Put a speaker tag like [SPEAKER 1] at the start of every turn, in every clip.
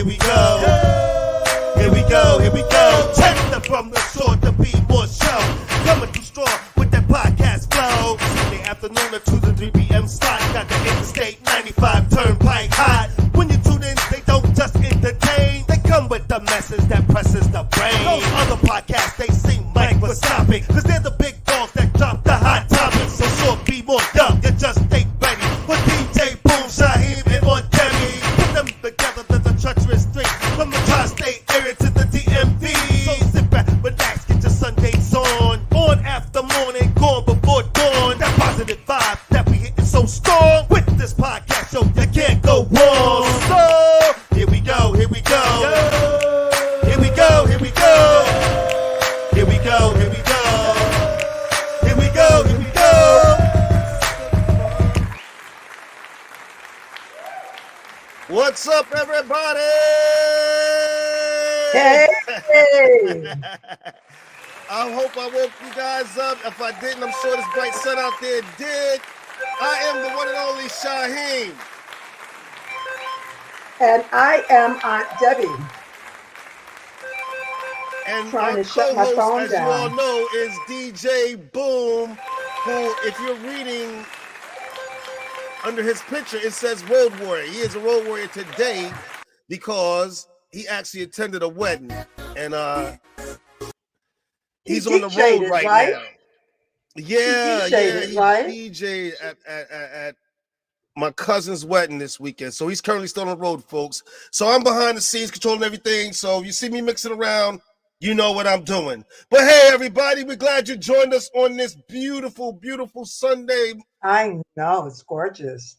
[SPEAKER 1] we go. Here we go, here we go. Check the from the shore to be more show. Coming too strong with that podcast flow. Sunday afternoon at 2 to 3 p.m. slot. Got the Interstate 95 turnpike hot. When you tune in, they don't just entertain. They come with the message that presses the brain. Those other podcasts, they seem microscopic. Cause they're the big dogs that drop the hot topics. So sure, be more dumb, you just stay ready. With DJ Boom, Shaheem, and Montemi. Put them together, there's a treacherous street. From the tri-state area to the DMV. So sit back, relax, get your Sundays on. On after morning, gone before dawn. That positive vibe that we hitting so strong. With this podcast show, you can't go wrong. So, here we go, here we go. Here we go, here we go. Here we go, here we go. Here we go, here we go. What's up, everybody?
[SPEAKER 2] Hey!
[SPEAKER 1] I hope I woke you guys up. If I didn't, I'm sure this bright sun out there did. I am the one and only Shaheem.
[SPEAKER 2] And I am Aunt Debbie.
[SPEAKER 1] And
[SPEAKER 2] Trying
[SPEAKER 1] our
[SPEAKER 2] to shut my
[SPEAKER 1] co-host,
[SPEAKER 2] phone
[SPEAKER 1] as
[SPEAKER 2] down.
[SPEAKER 1] you all know, is DJ Boom, who, if you're reading under his picture, it says Road Warrior. He is a road warrior today because he actually attended a wedding. And he's on the road right now. Yeah,
[SPEAKER 2] he right?
[SPEAKER 1] DJ at my cousin's wedding this weekend. So he's currently still on the road, folks. So I'm behind the scenes controlling everything. So if you see me mixing around, you know what I'm doing. But hey, everybody, we're glad you joined us on this beautiful, beautiful Sunday.
[SPEAKER 2] I know, it's gorgeous.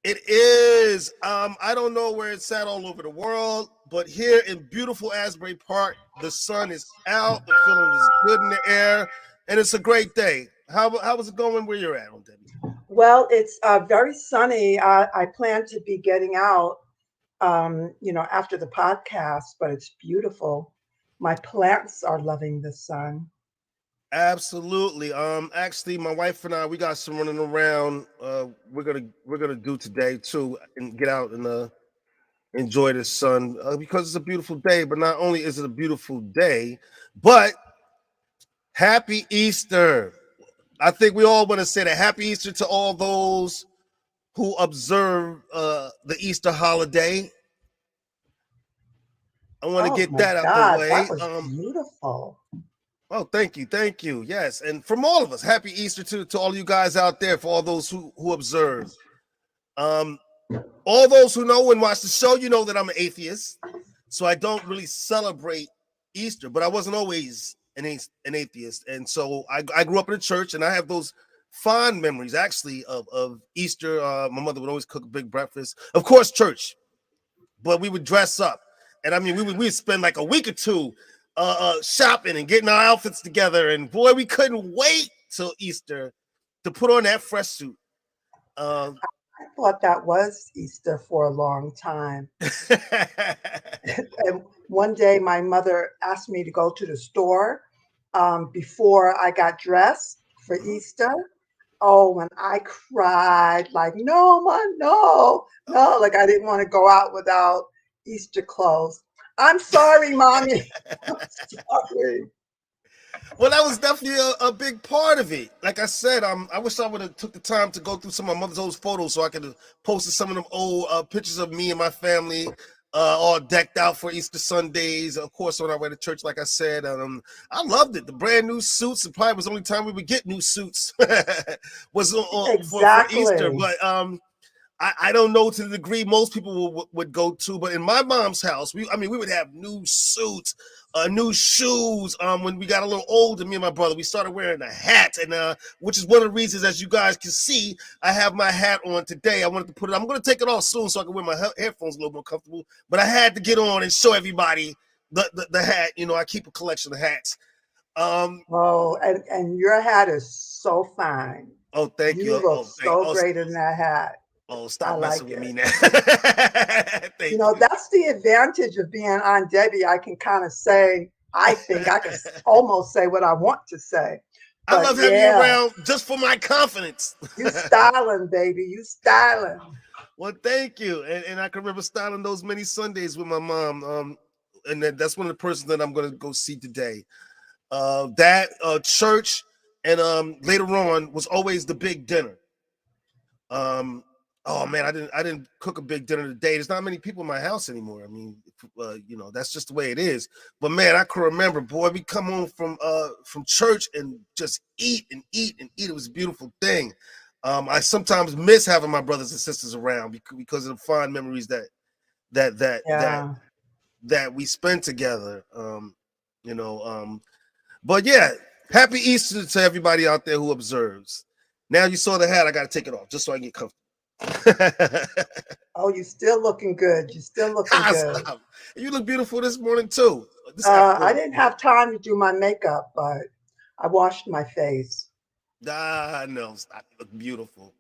[SPEAKER 1] It is. I don't know where it's at all over the world, but here in beautiful Asbury Park, the sun is out, the feeling is good in the air, and it's a great day. How was it going where you're at, Debbie?
[SPEAKER 2] Well, it's very sunny. I plan to be getting out, after the podcast, but it's beautiful. My plants are loving the sun.
[SPEAKER 1] Absolutely. Actually, my wife and I, we got some running around. We're gonna do today too, and get out and enjoy the sun because it's a beautiful day. But not only is it a beautiful day, but happy Easter. I think we all want to say that happy Easter to all those who observe the Easter holiday. I want to get that out the way.
[SPEAKER 2] That was beautiful.
[SPEAKER 1] Oh, thank you. Yes, and from all of us, happy Easter to all you guys out there, for all those who observe. All those who know and watch the show, you know that I'm an atheist, so I don't really celebrate Easter, but I wasn't always an atheist, and so I grew up in a church, and I have those fond memories, actually, of Easter. My mother would always cook a big breakfast, of course, church, but we would dress up, and I mean, we would spend like a week or two shopping and getting our outfits together, and boy, we couldn't wait till Easter to put on that fresh suit.
[SPEAKER 2] I thought that was Easter for a long time. And one day my mother asked me to go to the store before I got dressed for Easter. Oh, and I cried like, no, Mom, no, like I didn't want to go out without Easter clothes. I'm sorry, Mommy. I'm sorry.
[SPEAKER 1] Well, that was definitely a big part of it. Like I said, I wish I would have took the time to go through some of my mother's old photos so I could have posted some of them old pictures of me and my family all decked out for Easter Sundays. Of course, when I went to church, like I said, I loved it. The brand new suits. It probably was the only time we would get new suits was for Easter. But I don't know to the degree most people would go to, but in my mom's house, we would have new suits, new shoes. When we got a little older, me and my brother, we started wearing a hat, and which is one of the reasons, as you guys can see, I have my hat on today. I wanted to put it. I'm going to take it off soon so I can wear my headphones a little more comfortable. But I had to get on and show everybody the hat. You know, I keep a collection of hats.
[SPEAKER 2] And your hat is so fine.
[SPEAKER 1] Oh, thank you.
[SPEAKER 2] You look so great in that hat.
[SPEAKER 1] Oh, stop messing with me now.
[SPEAKER 2] You know, that's the advantage of being on Debbie. I can kind of say, I think I can almost say what I want to say.
[SPEAKER 1] I
[SPEAKER 2] But
[SPEAKER 1] love having you
[SPEAKER 2] yeah,
[SPEAKER 1] around just for my confidence.
[SPEAKER 2] you styling, baby. You styling.
[SPEAKER 1] Well, thank you. And I can remember styling those many Sundays with my mom. And that's one of the persons that I'm going to go see today. That church, and later on was always the big dinner. Oh man, I didn't cook a big dinner today. There's not many people in my house anymore. I mean, that's just the way it is. But man, I can remember, boy, we come home from church and just eat and eat and eat. It was a beautiful thing. I sometimes miss having my brothers and sisters around because of the fond memories that that that
[SPEAKER 2] Yeah.
[SPEAKER 1] that we spent together. You know, but yeah, happy Easter to everybody out there who observes. Now you saw the hat, I got to take it off just so I can get comfortable.
[SPEAKER 2] Oh, you still looking good. You still looking good.
[SPEAKER 1] Stop. You look beautiful this morning too. This
[SPEAKER 2] I
[SPEAKER 1] afternoon.
[SPEAKER 2] didn't have time to do my makeup, but I washed my face.
[SPEAKER 1] No, stop. You look beautiful.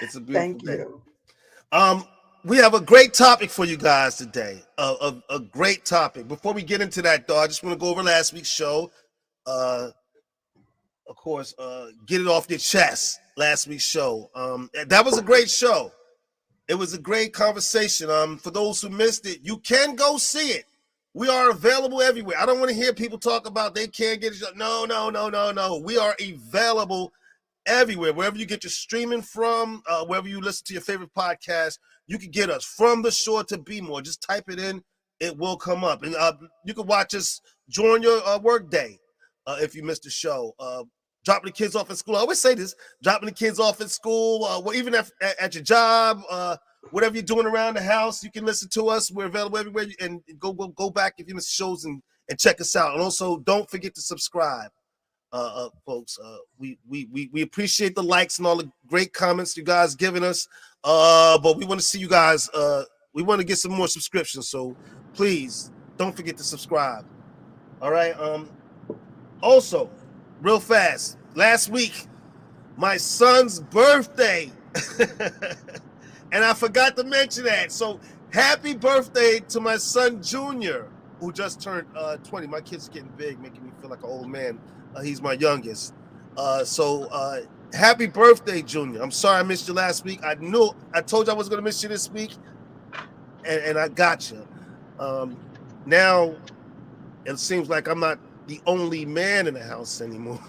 [SPEAKER 1] It's a beautiful
[SPEAKER 2] Thank
[SPEAKER 1] day.
[SPEAKER 2] you.
[SPEAKER 1] We have a great topic for you guys today. A great topic. Before we get into that, though, I just want to go over last week's show. Of course, get it off your chest. Last week's show. That was a great show. It was a great conversation. For those who missed it, you can go see it. We are available everywhere. I don't want to hear people talk about they can't get it. No. We are available everywhere. Wherever you get your streaming from, wherever you listen to your favorite podcast, you can get us From the Shore to Be More. Just type it in. It will come up. And you can watch us during your work day if you missed the show. Dropping the kids off at school. I always say this, dropping the kids off at school, even at your job, whatever you're doing around the house, you can listen to us. We're available everywhere. And go back if you missed shows and check us out. And also, don't forget to subscribe, folks. We appreciate the likes and all the great comments you guys giving us. But we want to see you guys. We want to get some more subscriptions. So please don't forget to subscribe. All right. Also, real fast, last week, my son's birthday. And I forgot to mention that. So happy birthday to my son, Junior, who just turned 20. My kid's getting big, making me feel like an old man. He's my youngest. So happy birthday, Junior. I'm sorry I missed you last week. I told you I was going to miss you this week, and I got you. Now, it seems like I'm not the only man in the house anymore.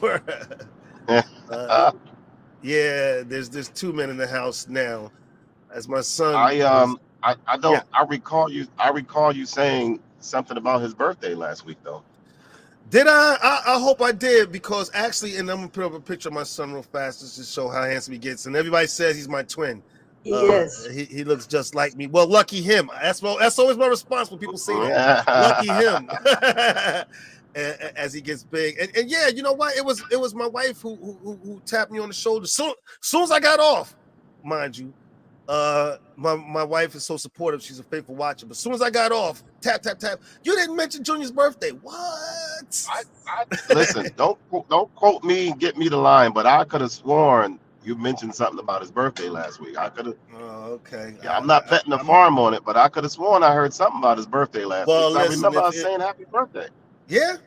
[SPEAKER 1] Yeah, there's two men in the house now. As my son,
[SPEAKER 3] I don't.
[SPEAKER 1] Yeah.
[SPEAKER 3] I recall you saying something about his birthday last week, though.
[SPEAKER 1] Did I hope I did, because actually, and I'm gonna put up a picture of my son real fast just to show how handsome he gets. And everybody says he's my twin.
[SPEAKER 2] He is.
[SPEAKER 1] He looks just like me. Well, lucky him. That's always my response when people say that. Lucky him. As he gets big, and yeah, you know what? It was my wife who tapped me on the shoulder. Soon as I got off, mind you, my wife is so supportive. She's a faithful watcher. But as soon as I got off, tap. You didn't mention Junior's birthday. What?
[SPEAKER 3] Listen, don't quote me and get me the line, but I could have sworn you mentioned something about his birthday last week. I could have.
[SPEAKER 1] Oh, okay.
[SPEAKER 3] Yeah, I'm not betting the farm on it, but I could have sworn I heard something about his birthday last week. So I remember us saying happy birthday.
[SPEAKER 1] Yeah.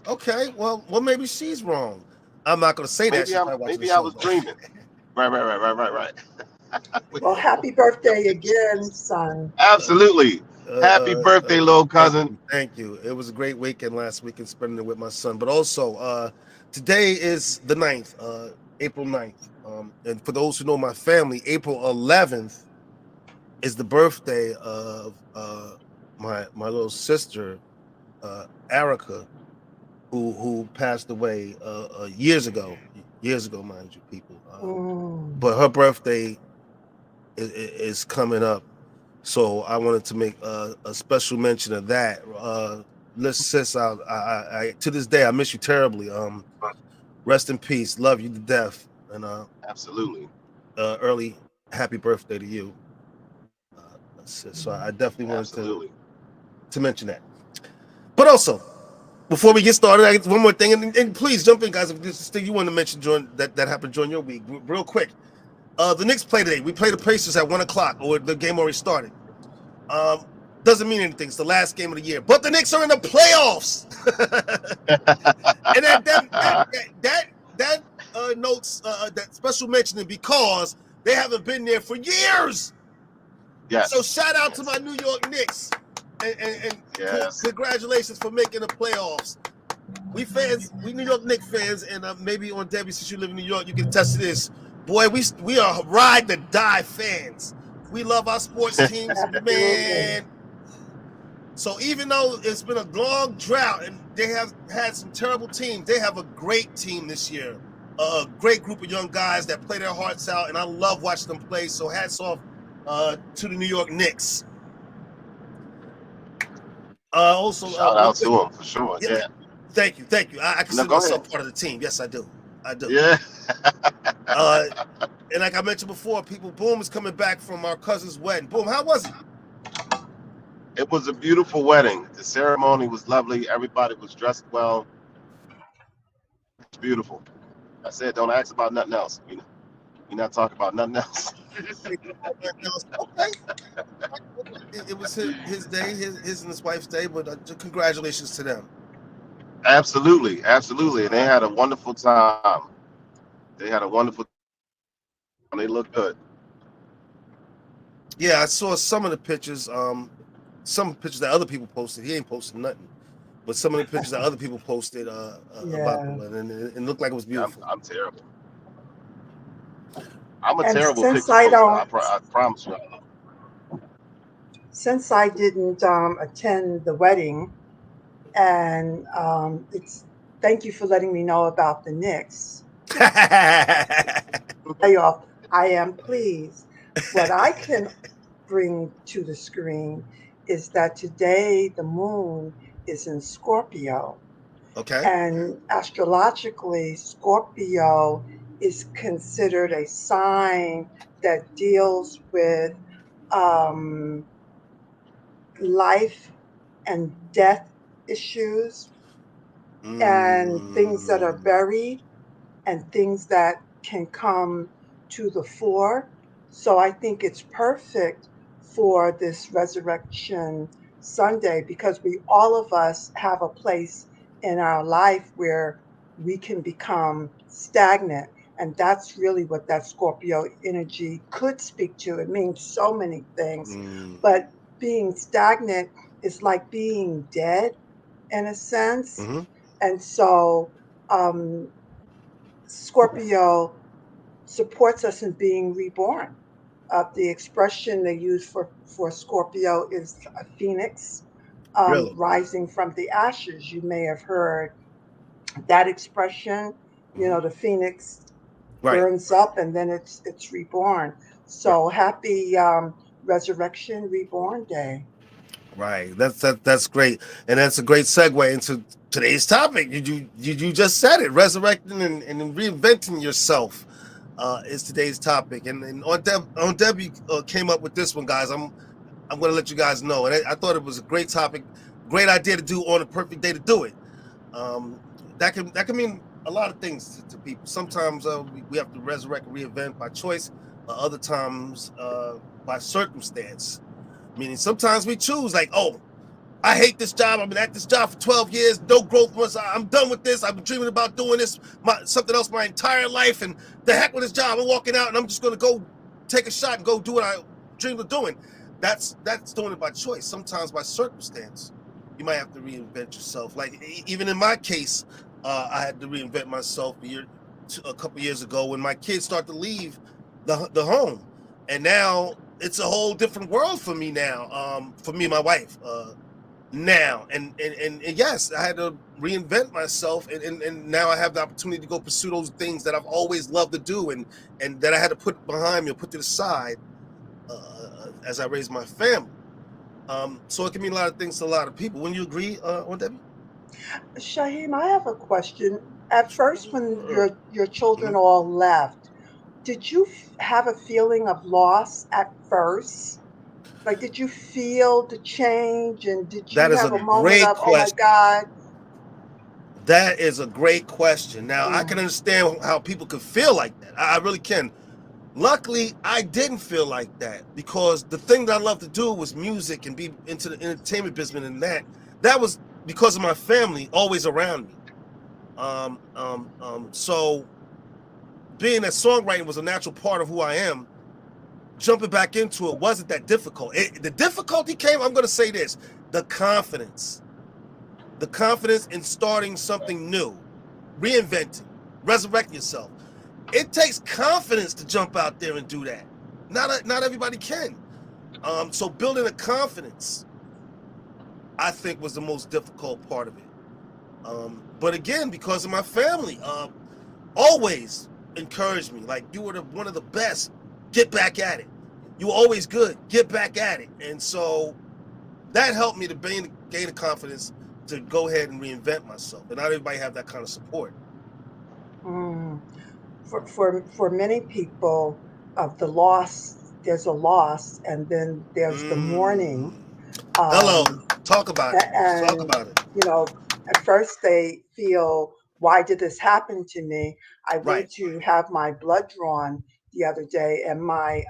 [SPEAKER 1] Okay. Well, maybe she's wrong. I'm not going to say that.
[SPEAKER 3] Maybe I was dreaming. Right.
[SPEAKER 2] Well, happy birthday again, son.
[SPEAKER 3] Absolutely. Happy birthday, little cousin.
[SPEAKER 1] Thank you. It was a great weekend last week and spending it with my son. But also, today is the 9th, April 9th. And for those who know my family, April 11th is the birthday of my little sister, Erica, who passed away years ago, mind you, people. But her birthday is coming up, so I wanted to make a special mention of that. Sis, I to this day I miss you terribly. Rest in peace. Love you to death, and
[SPEAKER 3] absolutely.
[SPEAKER 1] Early happy birthday to you, sis. So I definitely wanted to mention that. But also, before we get started, I get one more thing, and please jump in, guys. If there's thing you want to mention that happened during your week, real quick. The Knicks play today. We play the Pacers at 1:00, or the game already started. Doesn't mean anything. It's the last game of the year, but the Knicks are in the playoffs, and notes that special mentioning because they haven't been there for years.
[SPEAKER 3] Yes.
[SPEAKER 1] So shout out to my New York Knicks, and
[SPEAKER 3] Yes.
[SPEAKER 1] congratulations for making the playoffs. We New York Knicks fans, and maybe on Debbie, since you live in New York, you can attest to this. Boy, we are ride to die fans. We love our sports teams, man. So even though it's been a long drought and they have had some terrible teams, they have a great team this year. A great group of young guys that play their hearts out, and I love watching them play. So hats off to the New York Knicks. Also,
[SPEAKER 3] shout out to them for sure. Yeah.
[SPEAKER 1] Thank you. I consider myself part of the team. Yes, I do.
[SPEAKER 3] Yeah.
[SPEAKER 1] And like I mentioned before, Boom is coming back from our cousin's wedding. Boom, how was it?
[SPEAKER 3] It was a beautiful wedding. The ceremony was lovely. Everybody was dressed well. It's beautiful. I said, don't ask about nothing else. You're not talking about nothing else.
[SPEAKER 1] Okay. It was his day, his and his wife's day, but congratulations to them.
[SPEAKER 3] Absolutely. And they had a wonderful time. They look good.
[SPEAKER 1] Yeah, I saw some of the pictures. Some pictures that other people posted. He ain't posted nothing, but some of the pictures that other people posted about the wedding, and it looked like it was beautiful.
[SPEAKER 3] I'm terrible. I'm a terrible picture poster. I promise you.
[SPEAKER 2] Since I didn't attend the wedding, and thank you for letting me know about the Knicks. Playoff. I am pleased. What I can bring to the screen is that today the moon is in Scorpio.
[SPEAKER 1] Okay.
[SPEAKER 2] And astrologically, Scorpio is considered a sign that deals with life and death issues and things that are buried and things that can come to the fore. So I think it's perfect for this Resurrection Sunday because all of us have a place in our life where we can become stagnant. And that's really what that Scorpio energy could speak to. It means so many things, but being stagnant is like being dead in a sense. And so Scorpio supports us in being reborn. The expression they use for Scorpio is a phoenix rising from the ashes. You may have heard that expression. The phoenix burns up and then it's reborn. So happy Resurrection Reborn Day.
[SPEAKER 1] Right. That's great, and that's a great segue into today's topic. You just said it. Resurrecting and reinventing yourself is today's topic. And on Debbie came up with this one, guys. I'm going to let you guys know. And I thought it was a great topic, great idea to do on a perfect day to do it. That can mean a lot of things to people. Sometimes we have to resurrect and reinvent by choice. Other times by circumstance. Meaning sometimes we choose like, oh, I hate this job. I've been at this job for 12 years. No growth. I'm done with this. I've been dreaming about doing this, something else my entire life. And the heck with this job. I'm walking out and I'm just going to go take a shot and go do what I dreamed of doing. That's doing it by choice. Sometimes by circumstance, you might have to reinvent yourself. Like even in my case, I had to reinvent myself a couple years ago when my kids start to leave the home. And now it's a whole different world for me now, for me and my wife now. And yes, I had to reinvent myself. And now I have the opportunity to go pursue those things that I've always loved to do and that I had to put behind me or put to the side as I raise my family. So it can mean a lot of things to a lot of people. Wouldn't you agree on Debbie?
[SPEAKER 2] Shaheem, I have a question. At first, when your children all left, did you have a feeling of loss at first? Like, did you feel the change, and did you have a moment of, oh my God?
[SPEAKER 1] That is a great question. Now, I can understand how people could feel like that. I really can. Luckily, I didn't feel like that because the thing that I love to do was music and be into the entertainment business, and that was because of my family always around me. So being that songwriting was a natural part of who I am, jumping back into it wasn't that difficult. The difficulty came, I'm going to say this, the confidence in starting something new, reinventing, resurrecting yourself. It takes confidence to jump out there and do that. Not everybody can. So building a confidence, I think, was the most difficult part of it. But again, because of my family, always encouraged me. Like, you were one of the best. Get back at it. You were always good. Get back at it. And so that helped me to gain the confidence to go ahead and reinvent myself. And not everybody have that kind of support.
[SPEAKER 2] For many people, the loss, there's a loss, and then there's the mourning.
[SPEAKER 1] Hello, talk about it.
[SPEAKER 2] And
[SPEAKER 1] Talk about it.
[SPEAKER 2] you know, at first they feel, why did this happen to me? I went to have my blood drawn the other day, and my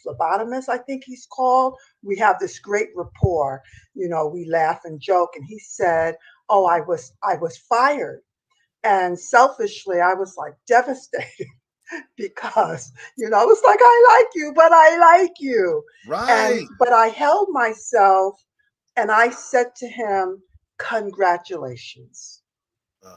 [SPEAKER 2] phlebotomist, I think he's called, we have this great rapport. We laugh and joke, and he said, oh, I was fired. And selfishly, I was like devastated because, I was like, I like you, but I like you.
[SPEAKER 1] Right.
[SPEAKER 2] But I held myself and I said to him, congratulations.
[SPEAKER 1] Okay.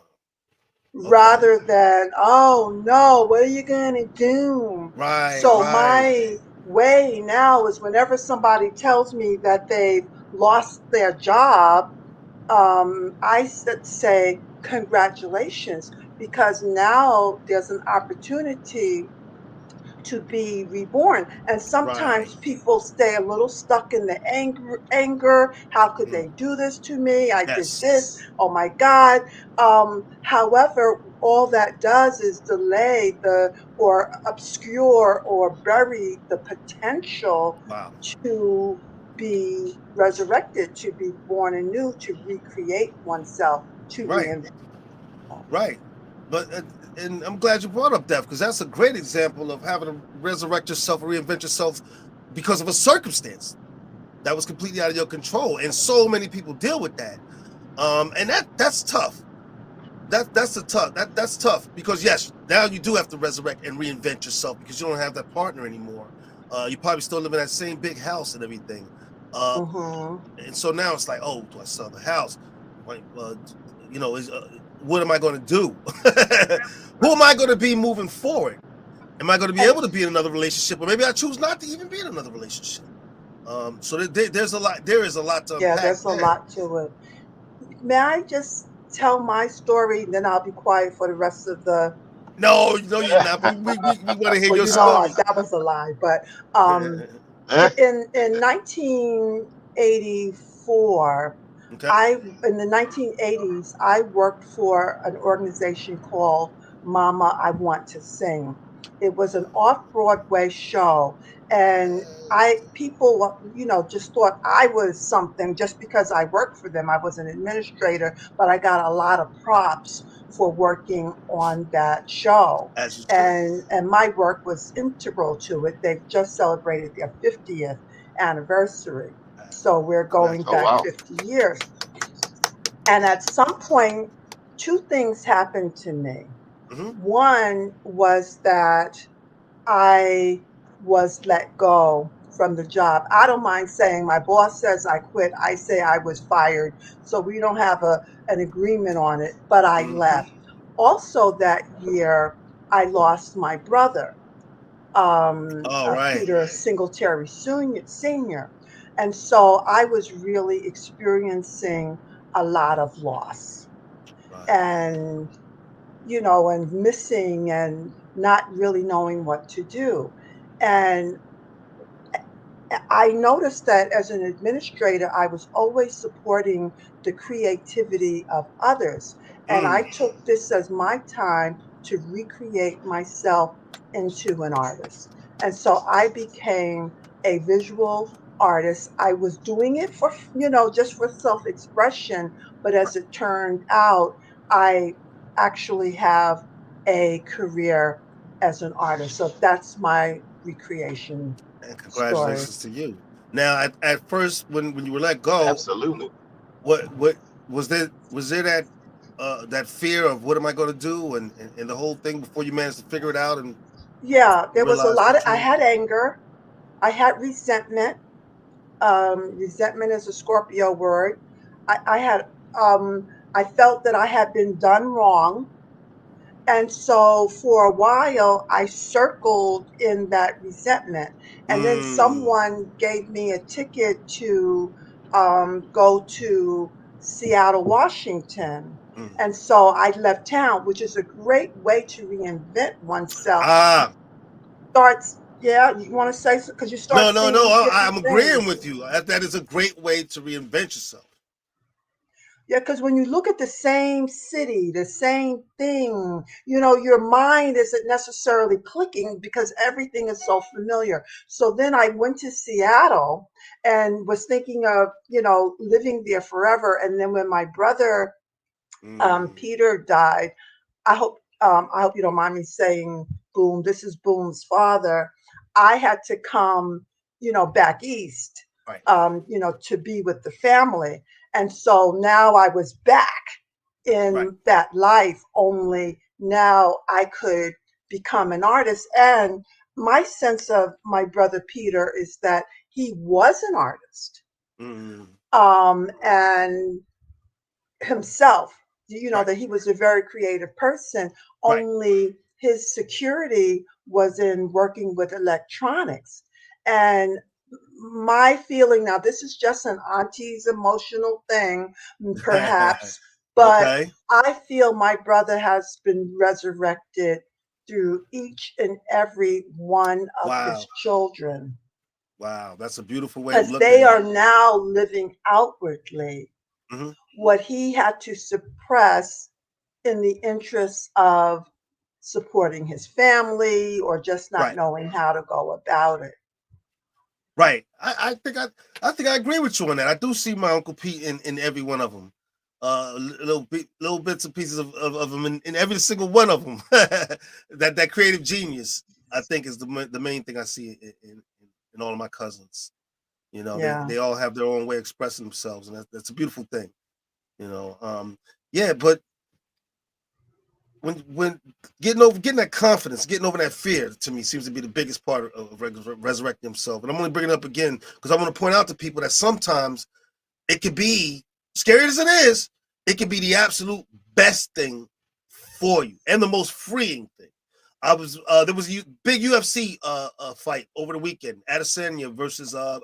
[SPEAKER 2] Rather than, oh no, what are you going to do?
[SPEAKER 1] Right.
[SPEAKER 2] So
[SPEAKER 1] right.
[SPEAKER 2] my way now is, whenever somebody tells me that they've lost their job, I say congratulations, because now there's an opportunity to be reborn. And sometimes people stay a little stuck in the anger. How could they do this to me? I did this. Oh my God. However, all that does is delay or obscure or bury the potential to be resurrected, to be born anew, to recreate oneself, to reinvent.
[SPEAKER 1] Right. But and I'm glad you brought up that, because that's a great example of having to resurrect yourself or reinvent yourself because of a circumstance that was completely out of your control. And so many people deal with that. And that's tough. That's tough, because yes, now you do have to resurrect and reinvent yourself because you don't have that partner anymore. You probably still live in that same big house and everything. And so now it's like, oh, do I sell the house? Like, what am I going to do? Who am I going to be moving forward? Am I going to be able to be in another relationship, or maybe I choose not to even be in another relationship? So there's a lot. There is a lot to unpack.
[SPEAKER 2] Yeah, there's a lot to it. May I just tell my story, and then I'll be quiet for the rest of the.
[SPEAKER 1] No, you're not. We want to hear your story.
[SPEAKER 2] That was a lie. But in 1984. In the 1980s, I worked for an organization called Mama, I Want to Sing. It was an off-Broadway show, and people, just thought I was something just because I worked for them. I was an administrator, but I got a lot of props for working on that show. And my work was integral to it. They've just celebrated their 50th anniversary. So we're going back 50 years. And at some point, two things happened to me. One was that I was let go from the job. I don't mind saying my boss says I quit. I say I was fired. So we don't have an agreement on it, but I left. Also that year, I lost my brother, Peter Singletary Sr. And so I was really experiencing a lot of loss and missing and not really knowing what to do. And I noticed that as an administrator, I was always supporting the creativity of others. And I took this as my time to recreate myself into an artist. And so I became a visual artist. I was doing it for, just for self-expression. But as it turned out, I actually have a career as an artist. So that's my recreation.
[SPEAKER 1] And congratulations to you. Now, at first, when you were let go,
[SPEAKER 3] absolutely,
[SPEAKER 1] what was there that that fear of what am I going to do, and the whole thing before you manage to figure it out and
[SPEAKER 2] Yeah, there was a
[SPEAKER 1] realize
[SPEAKER 2] lot of,
[SPEAKER 1] what
[SPEAKER 2] I
[SPEAKER 1] you.
[SPEAKER 2] had anger, I had resentment. Resentment is a Scorpio word. I had, I felt that I had been done wrong. And so for a while, I circled in that resentment. And then
[SPEAKER 1] Mm,
[SPEAKER 2] someone gave me a ticket to go to Seattle, Washington.
[SPEAKER 1] mm.
[SPEAKER 2] And so I left town, which is a great way to reinvent oneself.
[SPEAKER 1] Ah,
[SPEAKER 2] Starts, yeah, you want to say, because you start
[SPEAKER 1] no, no, no.
[SPEAKER 2] seeing different
[SPEAKER 1] I'm agreeing
[SPEAKER 2] things.
[SPEAKER 1] with you. That is a great way to reinvent yourself.
[SPEAKER 2] Yeah, because when you look at the same city, the same thing, you know, your mind isn't necessarily clicking because everything is so familiar. So then I went to Seattle and was thinking of, you know, living there forever. And then when my brother
[SPEAKER 1] Mm,
[SPEAKER 2] Peter died, I hope you don't mind me saying Boom, this is Boom's father. I had to come, you know, back east,
[SPEAKER 1] right,
[SPEAKER 2] you know, to be with the family. And so now I was back
[SPEAKER 1] right.
[SPEAKER 2] in that life, only now I could become an artist. And my sense of my brother Peter is that he was an artist.
[SPEAKER 1] Mm,
[SPEAKER 2] And himself, you know,
[SPEAKER 1] right,
[SPEAKER 2] that he was a very creative person,
[SPEAKER 1] right.
[SPEAKER 2] only his security was in working with electronics. And my feeling now, this is just an auntie's emotional thing, perhaps, but
[SPEAKER 1] Okay.
[SPEAKER 2] I feel my brother has been resurrected through each and every one of his
[SPEAKER 1] Wow.
[SPEAKER 2] children
[SPEAKER 1] Wow. That's a beautiful way of
[SPEAKER 2] because
[SPEAKER 1] looking
[SPEAKER 2] they
[SPEAKER 1] at
[SPEAKER 2] are
[SPEAKER 1] it.
[SPEAKER 2] now living outwardly
[SPEAKER 1] Hmm.
[SPEAKER 2] what he had to suppress in the interest of supporting his family or just not
[SPEAKER 1] Right.
[SPEAKER 2] knowing how to go about it.
[SPEAKER 1] Right. I think I agree with you on that. I do see my Uncle Pete in every one of them. Little bits and pieces of them in every single one of them. That creative genius, I think, is the main thing I see in all of my cousins. You know,
[SPEAKER 2] Yeah.
[SPEAKER 1] they all have their own way of expressing themselves, and that's a beautiful thing. You know, yeah, but when getting that confidence, getting over that fear, to me seems to be the biggest part of resurrecting himself. And I'm only bringing it up again because I want to point out to people that sometimes it could be scary as it is, it could be the absolute best thing for you and the most freeing thing. There was a big UFC fight over the weekend, Adesanya versus I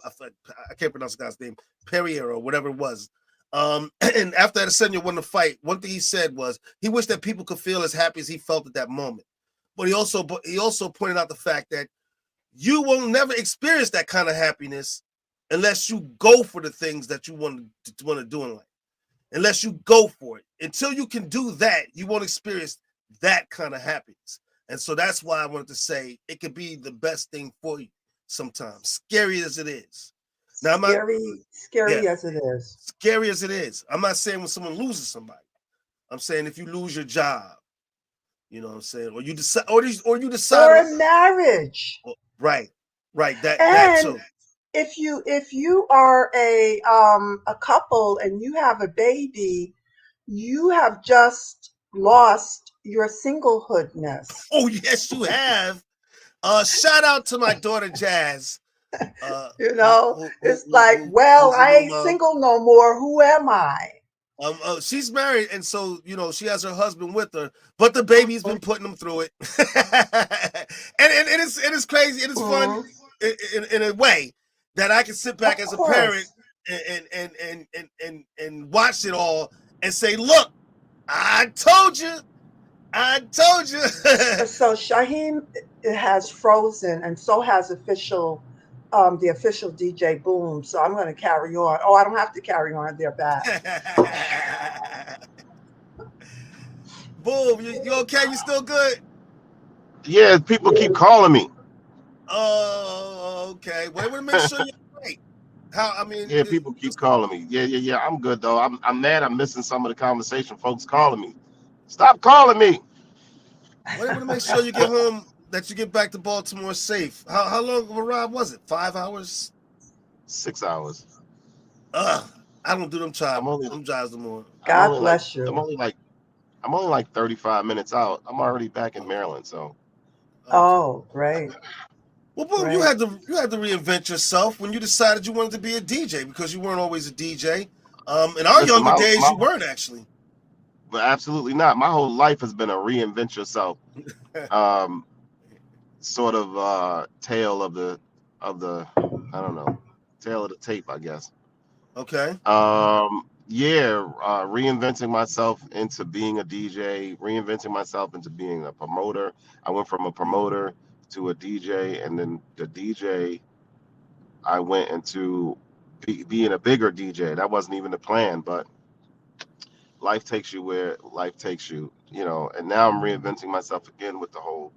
[SPEAKER 1] can't pronounce the guy's name, Perrier or whatever it was. And after Adesanya won the fight, one thing he said was he wished that people could feel as happy as he felt at that moment. But he also pointed out the fact that you will never experience that kind of happiness unless you go for the things that you want to do in life. Unless you go for it. Until you can do that, you won't experience that kind of happiness. And so that's why I wanted to say it could be the best thing for you sometimes, scary as it is. Now, I'm not,
[SPEAKER 2] Scary,
[SPEAKER 1] yeah,
[SPEAKER 2] scary as it is.
[SPEAKER 1] scary as it is. I'm not saying when someone loses somebody. I'm saying if you lose your job, you know what I'm saying, or you decide, or you decide
[SPEAKER 2] Or
[SPEAKER 1] on,
[SPEAKER 2] a marriage.
[SPEAKER 1] right, right, that
[SPEAKER 2] And
[SPEAKER 1] too.
[SPEAKER 2] if you are a couple and you have a baby, you have just lost your singlehoodness.
[SPEAKER 1] Oh, yes, you have. Shout out to my daughter Jazz, uh,
[SPEAKER 2] You know, it's like, well,
[SPEAKER 1] who's a
[SPEAKER 2] I
[SPEAKER 1] new
[SPEAKER 2] ain't
[SPEAKER 1] mom.
[SPEAKER 2] single no more. Who am I?
[SPEAKER 1] She's married, and so you know she has her husband with her, but the baby's been putting them through it, and it's crazy and it's fun
[SPEAKER 2] Mhm.
[SPEAKER 1] in a way that I can sit back
[SPEAKER 2] Of
[SPEAKER 1] as a parent
[SPEAKER 2] course.
[SPEAKER 1] and watch it all and say, look, I told you, I told you.
[SPEAKER 2] So Shaheem has frozen, and so has the official DJ Boom. So I'm going to carry on. Oh, I don't have to carry on. They're back.
[SPEAKER 1] Boom, you okay? You still good?
[SPEAKER 3] Yeah, people keep calling me.
[SPEAKER 1] Oh, okay. Well, I want to make sure you're right. How? I mean,
[SPEAKER 3] Yeah, people keep calling me. Yeah. I'm good though. I'm mad. I'm missing some of the conversation. Folks calling me. Stop calling me.
[SPEAKER 1] well, I want to make sure you get home. That you get back to Baltimore safe. How long of a ride was it? 5 hours?
[SPEAKER 3] 6 hours.
[SPEAKER 1] Ugh, I don't do them
[SPEAKER 3] I'm only
[SPEAKER 1] drives no more.
[SPEAKER 3] I'm
[SPEAKER 2] God
[SPEAKER 3] only like
[SPEAKER 2] bless
[SPEAKER 3] I'm
[SPEAKER 2] you.
[SPEAKER 3] only like I'm only like 35 minutes out. I'm already back in Maryland. So
[SPEAKER 1] Okay.
[SPEAKER 2] Oh, great,
[SPEAKER 1] Well, boom, you
[SPEAKER 2] great.
[SPEAKER 1] had to reinvent yourself when you decided you wanted to be a DJ because you weren't always a DJ. In our
[SPEAKER 3] listen,
[SPEAKER 1] younger
[SPEAKER 3] my
[SPEAKER 1] days,
[SPEAKER 3] my
[SPEAKER 1] you weren't actually.
[SPEAKER 3] but absolutely not. My whole life has been a reinvent yourself um, sort of tale of the I don't know, tale of the tape, I guess.
[SPEAKER 1] Okay.
[SPEAKER 3] Yeah, reinventing myself into being a DJ, reinventing myself into being a promoter. I went from a promoter to a DJ, and then the DJ, I went into being a bigger DJ. That wasn't even the plan, but life takes you where life takes you, you know. And now I'm reinventing myself again with the whole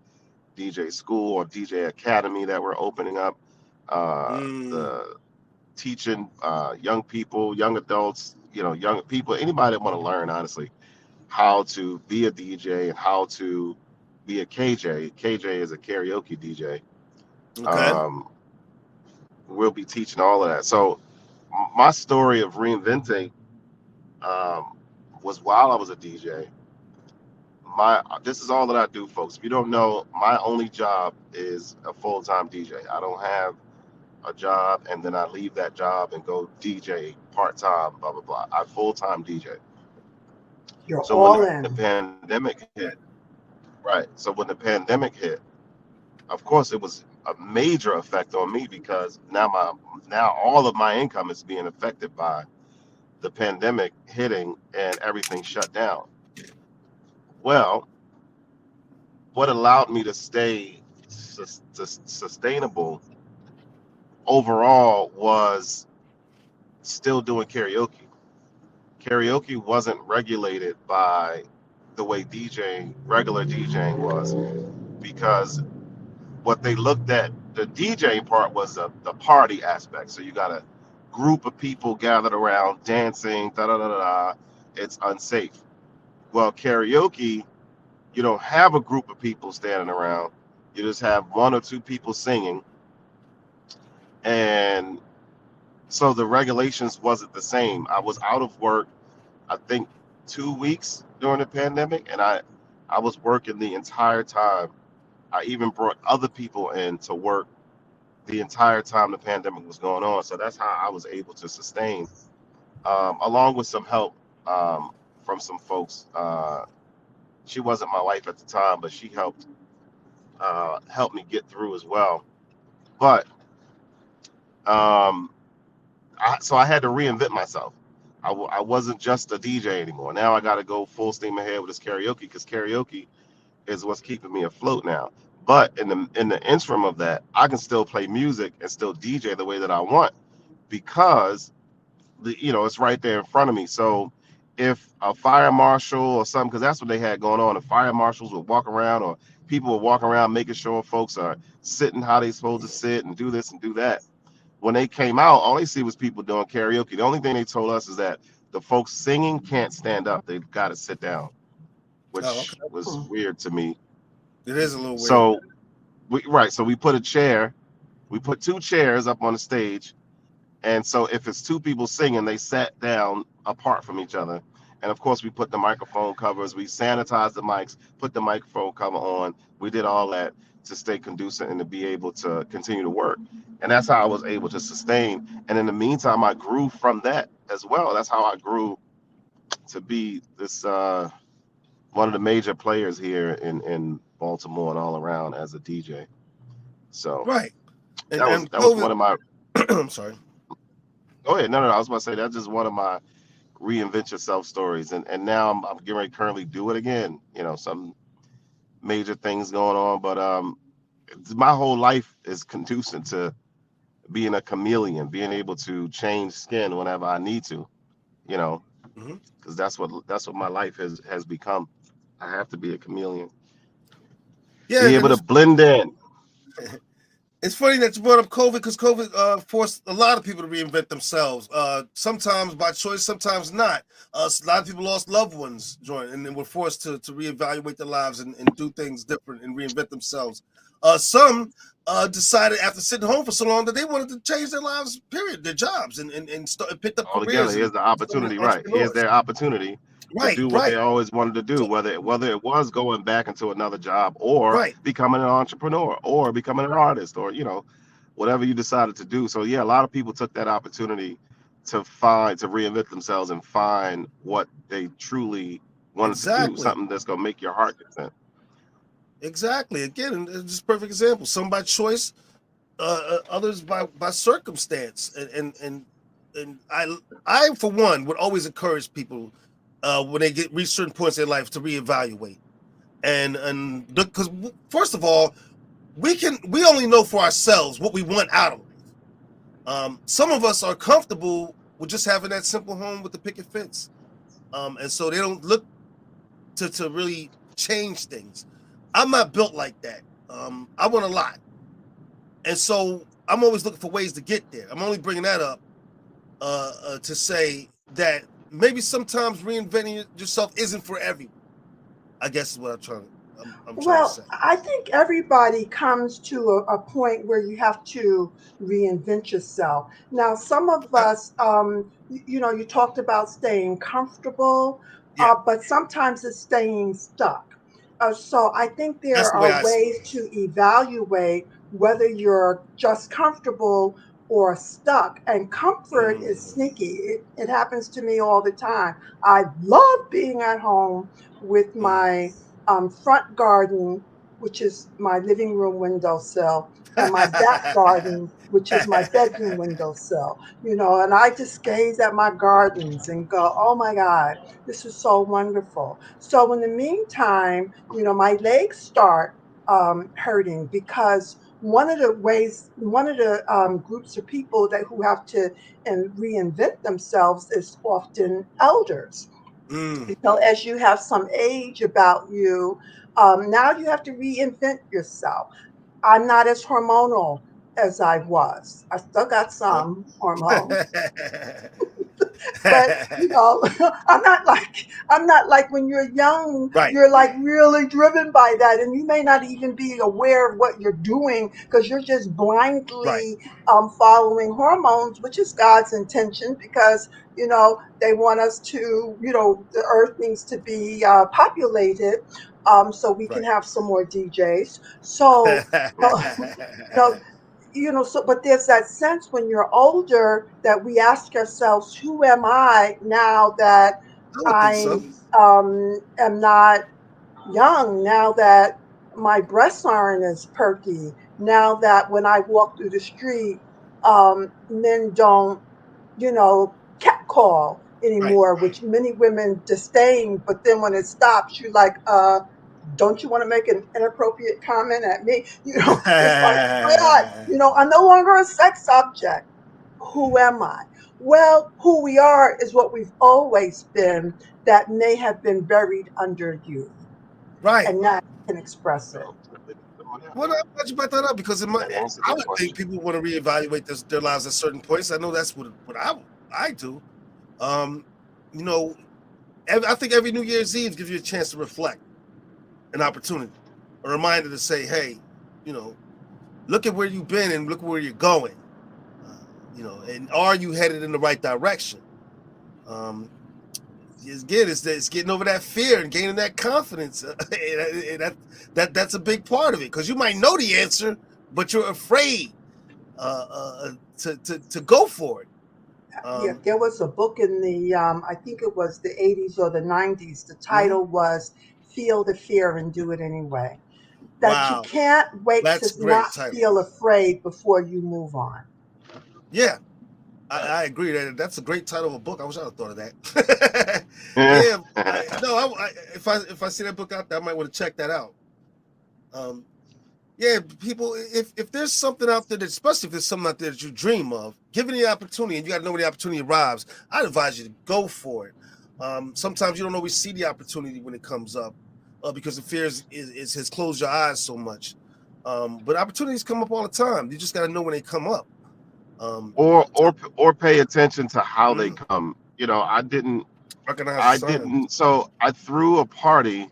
[SPEAKER 3] DJ school or DJ academy that we're opening up.
[SPEAKER 1] Mm,
[SPEAKER 3] The teaching young people, young adults, you know, young people, anybody that want to learn, honestly, how to be a DJ and how to be a KJ. KJ is a karaoke DJ.
[SPEAKER 1] okay.
[SPEAKER 3] Um, we'll be teaching all of that. So my story of reinventing um, was while I was a DJ. My This is all that I do, folks. If you don't know, my only job is a full-time DJ. I don't have a job and then I leave that job and go DJ part-time, blah blah blah. I full-time DJ.
[SPEAKER 2] You're
[SPEAKER 3] So when
[SPEAKER 2] all
[SPEAKER 3] the
[SPEAKER 2] in.
[SPEAKER 3] pandemic hit, right? So when the pandemic hit, of course it was a major effect on me because now all of my income is being affected by the pandemic hitting and everything shut down. Well, what allowed me to stay sustainable overall was still doing karaoke. Karaoke wasn't regulated by the way regular DJing was, because what they looked at, the DJing part was the party aspect. So you got a group of people gathered around dancing, da da da da. Da. It's unsafe. Well, karaoke, you don't have a group of people standing around. You just have one or two people singing, and so the regulations wasn't the same. I was out of work, I think 2 weeks during the pandemic, and I was working the entire time. I even brought other people in to work the entire time the pandemic was going on. So that's how I was able to sustain, along with some help from some folks. She wasn't my wife at the time, but she helped me get through as well. But um, so I had to reinvent myself. I wasn't just a DJ anymore. Now I got to go full steam ahead with this karaoke because karaoke is what's keeping me afloat now. But in the interim of that, I can still play music and still DJ the way that I want because it's right there in front of me. So if a fire marshal or something, because that's what they had going on, the fire marshals would walk around or people would walk around making sure folks are sitting how they supposed to sit and do this and do that. When they came out, all they see was people doing karaoke. The only thing they told us is that the folks singing can't stand up; they've got to sit down,
[SPEAKER 1] Oh, okay.
[SPEAKER 3] which was
[SPEAKER 2] Hmm.
[SPEAKER 3] weird to me.
[SPEAKER 1] It is a little weird.
[SPEAKER 3] So so we put a chair, we put two chairs up on the stage, and so if it's two people singing, they sat down apart from each other. And of course, we put the microphone covers, we sanitized the mics, put the microphone cover on. We did all that to stay conducive and to be able to continue to work. And that's how I was able to sustain. And in the meantime, I grew from that as well. That's how I grew to be this one of the major players here in Baltimore and all around as a DJ. So
[SPEAKER 1] Right. And
[SPEAKER 3] that was
[SPEAKER 1] and
[SPEAKER 3] that was
[SPEAKER 1] COVID.
[SPEAKER 3] one of my.
[SPEAKER 1] I'm sorry.
[SPEAKER 3] Oh yeah, no. I was about to say that's just one of my reinvent yourself stories, and now I'm getting ready to currently do it again. Some major things going on, but my whole life is conducive to being a chameleon, being able to change skin whenever I need to. You know,
[SPEAKER 1] Hmm.
[SPEAKER 3] because that's what my life has become. I have to be a chameleon,
[SPEAKER 1] Yeah,
[SPEAKER 3] be able
[SPEAKER 1] and
[SPEAKER 3] to blend in.
[SPEAKER 1] it's funny that you brought up COVID because COVID forced a lot of people to reinvent themselves. Sometimes by choice, sometimes not. A lot of people lost loved ones during, and then were forced to reevaluate their lives and do things different and reinvent themselves. Some decided after sitting home for so long that they wanted to change their lives, period, their jobs, and picked up
[SPEAKER 3] All together.
[SPEAKER 1] careers and
[SPEAKER 3] Here's the
[SPEAKER 1] become
[SPEAKER 3] opportunity, right? Here's
[SPEAKER 1] entrepreneurs.
[SPEAKER 3] their opportunity. to
[SPEAKER 1] Right,
[SPEAKER 3] do what they
[SPEAKER 1] right.
[SPEAKER 3] always wanted to do,
[SPEAKER 1] So,
[SPEAKER 3] whether it was going back into another job or
[SPEAKER 1] right.
[SPEAKER 3] becoming an entrepreneur or becoming an artist or whatever you decided to do. So yeah, a lot of people took that opportunity to reinvent themselves and find what they truly wanted to do,
[SPEAKER 1] Exactly.
[SPEAKER 3] something that's gonna make your heart content.
[SPEAKER 1] Exactly. Again, and it's just a perfect example. Some by choice, others by circumstance. And I for one would always encourage people when they reach certain points in their life to reevaluate. And because first of all, we only know for ourselves what we want out of life. Some of us are comfortable with just having that simple home with the picket fence. And so they don't look to really change things. I'm not built like that. I want a lot. And so I'm always looking for ways to get there. I'm only bringing that up to say that maybe sometimes reinventing yourself isn't for everyone. I guess is what I'm trying to
[SPEAKER 2] Well,
[SPEAKER 1] say.
[SPEAKER 2] I think everybody comes to a point where you have to reinvent yourself. Now, some of
[SPEAKER 1] Okay.
[SPEAKER 2] us, you talked about staying comfortable,
[SPEAKER 1] Yeah,
[SPEAKER 2] but sometimes it's staying stuck. So I think
[SPEAKER 1] that's
[SPEAKER 2] there
[SPEAKER 1] the way
[SPEAKER 2] are
[SPEAKER 1] I see
[SPEAKER 2] ways to evaluate whether you're just comfortable or stuck. And
[SPEAKER 1] it.
[SPEAKER 2] comfort is sneaky. It happens to me all the time. I love being at home with my front garden, which is my living room windowsill, and my back garden, which is my bedroom windowsill, and I just gaze at my gardens and go, oh my God, this is so wonderful. So in the meantime, my legs start hurting because one of the groups of people who have to reinvent themselves is often elders.
[SPEAKER 1] Mm.
[SPEAKER 2] As you have some age about you, now you have to reinvent yourself. I'm not as hormonal as I was. I still got
[SPEAKER 1] Okay.
[SPEAKER 2] some hormones, but I'm not like when you're young,
[SPEAKER 1] Right,
[SPEAKER 2] you're like really driven by that, and you may not even be aware of what you're doing because you're just
[SPEAKER 1] right.
[SPEAKER 2] blindly following hormones, which is God's intention because they want us to, the earth needs to be populated, so we can
[SPEAKER 1] Right.
[SPEAKER 2] have some more DJs. So you know, you know, so but there's that sense when you're older that we ask ourselves, who am I now that
[SPEAKER 1] I would think
[SPEAKER 2] I
[SPEAKER 1] so.
[SPEAKER 2] am not young, now that my breasts aren't as perky, now that when I walk through the street, men don't, catcall
[SPEAKER 1] Right.
[SPEAKER 2] anymore, which many women disdain, but then when it stops, you're like, don't you want to make an inappropriate comment at me? It's like, oh my God, I'm no longer a sex object. Who am I? Well, who we are is what we've always been that may have been buried under youth.
[SPEAKER 1] Right.
[SPEAKER 2] And now you can express it.
[SPEAKER 1] Well, I'm glad you brought that up because
[SPEAKER 3] That answered
[SPEAKER 1] I
[SPEAKER 3] the
[SPEAKER 1] would think
[SPEAKER 3] question.
[SPEAKER 1] people want to reevaluate their lives at certain points. I know that's what I do. Um, you know, I think every New Year's Eve gives you a chance to reflect, an opportunity, a reminder to say, hey, you know, look at where you've been and look where you're going. And are you headed in the right direction? Um, again, it's getting over that fear and gaining that confidence. That's a big part of it because you might know the answer, but you're afraid to go for it.
[SPEAKER 2] Yeah,
[SPEAKER 1] Um,
[SPEAKER 2] there was a book in the, I think it was the 80s or the 90s. The
[SPEAKER 1] mhm.
[SPEAKER 2] title was Feel the Fear and Do It Anyway. That you
[SPEAKER 1] Wow,
[SPEAKER 2] can't wait to
[SPEAKER 1] that's a
[SPEAKER 2] not
[SPEAKER 1] great title.
[SPEAKER 2] feel afraid before you move on.
[SPEAKER 1] Yeah, I agree that that's a great title of a book. I wish I'd have thought of that.
[SPEAKER 3] Yeah.
[SPEAKER 1] Yeah, no, if I see that book out there, I might want to check that out. Um, yeah, people, if there's something out there, especially if there's something out there that you dream of, given the opportunity, and you got to know when the opportunity arrives, I'd advise you to go for it. Sometimes you don't always see the opportunity when it comes up because the fear has closed your eyes so much. But opportunities come up all the time. You just got to know when they come up. Um,
[SPEAKER 3] or pay attention to how they
[SPEAKER 1] mm,
[SPEAKER 3] come.
[SPEAKER 1] recognize the
[SPEAKER 3] I
[SPEAKER 1] signs.
[SPEAKER 3] didn't. So I threw a party.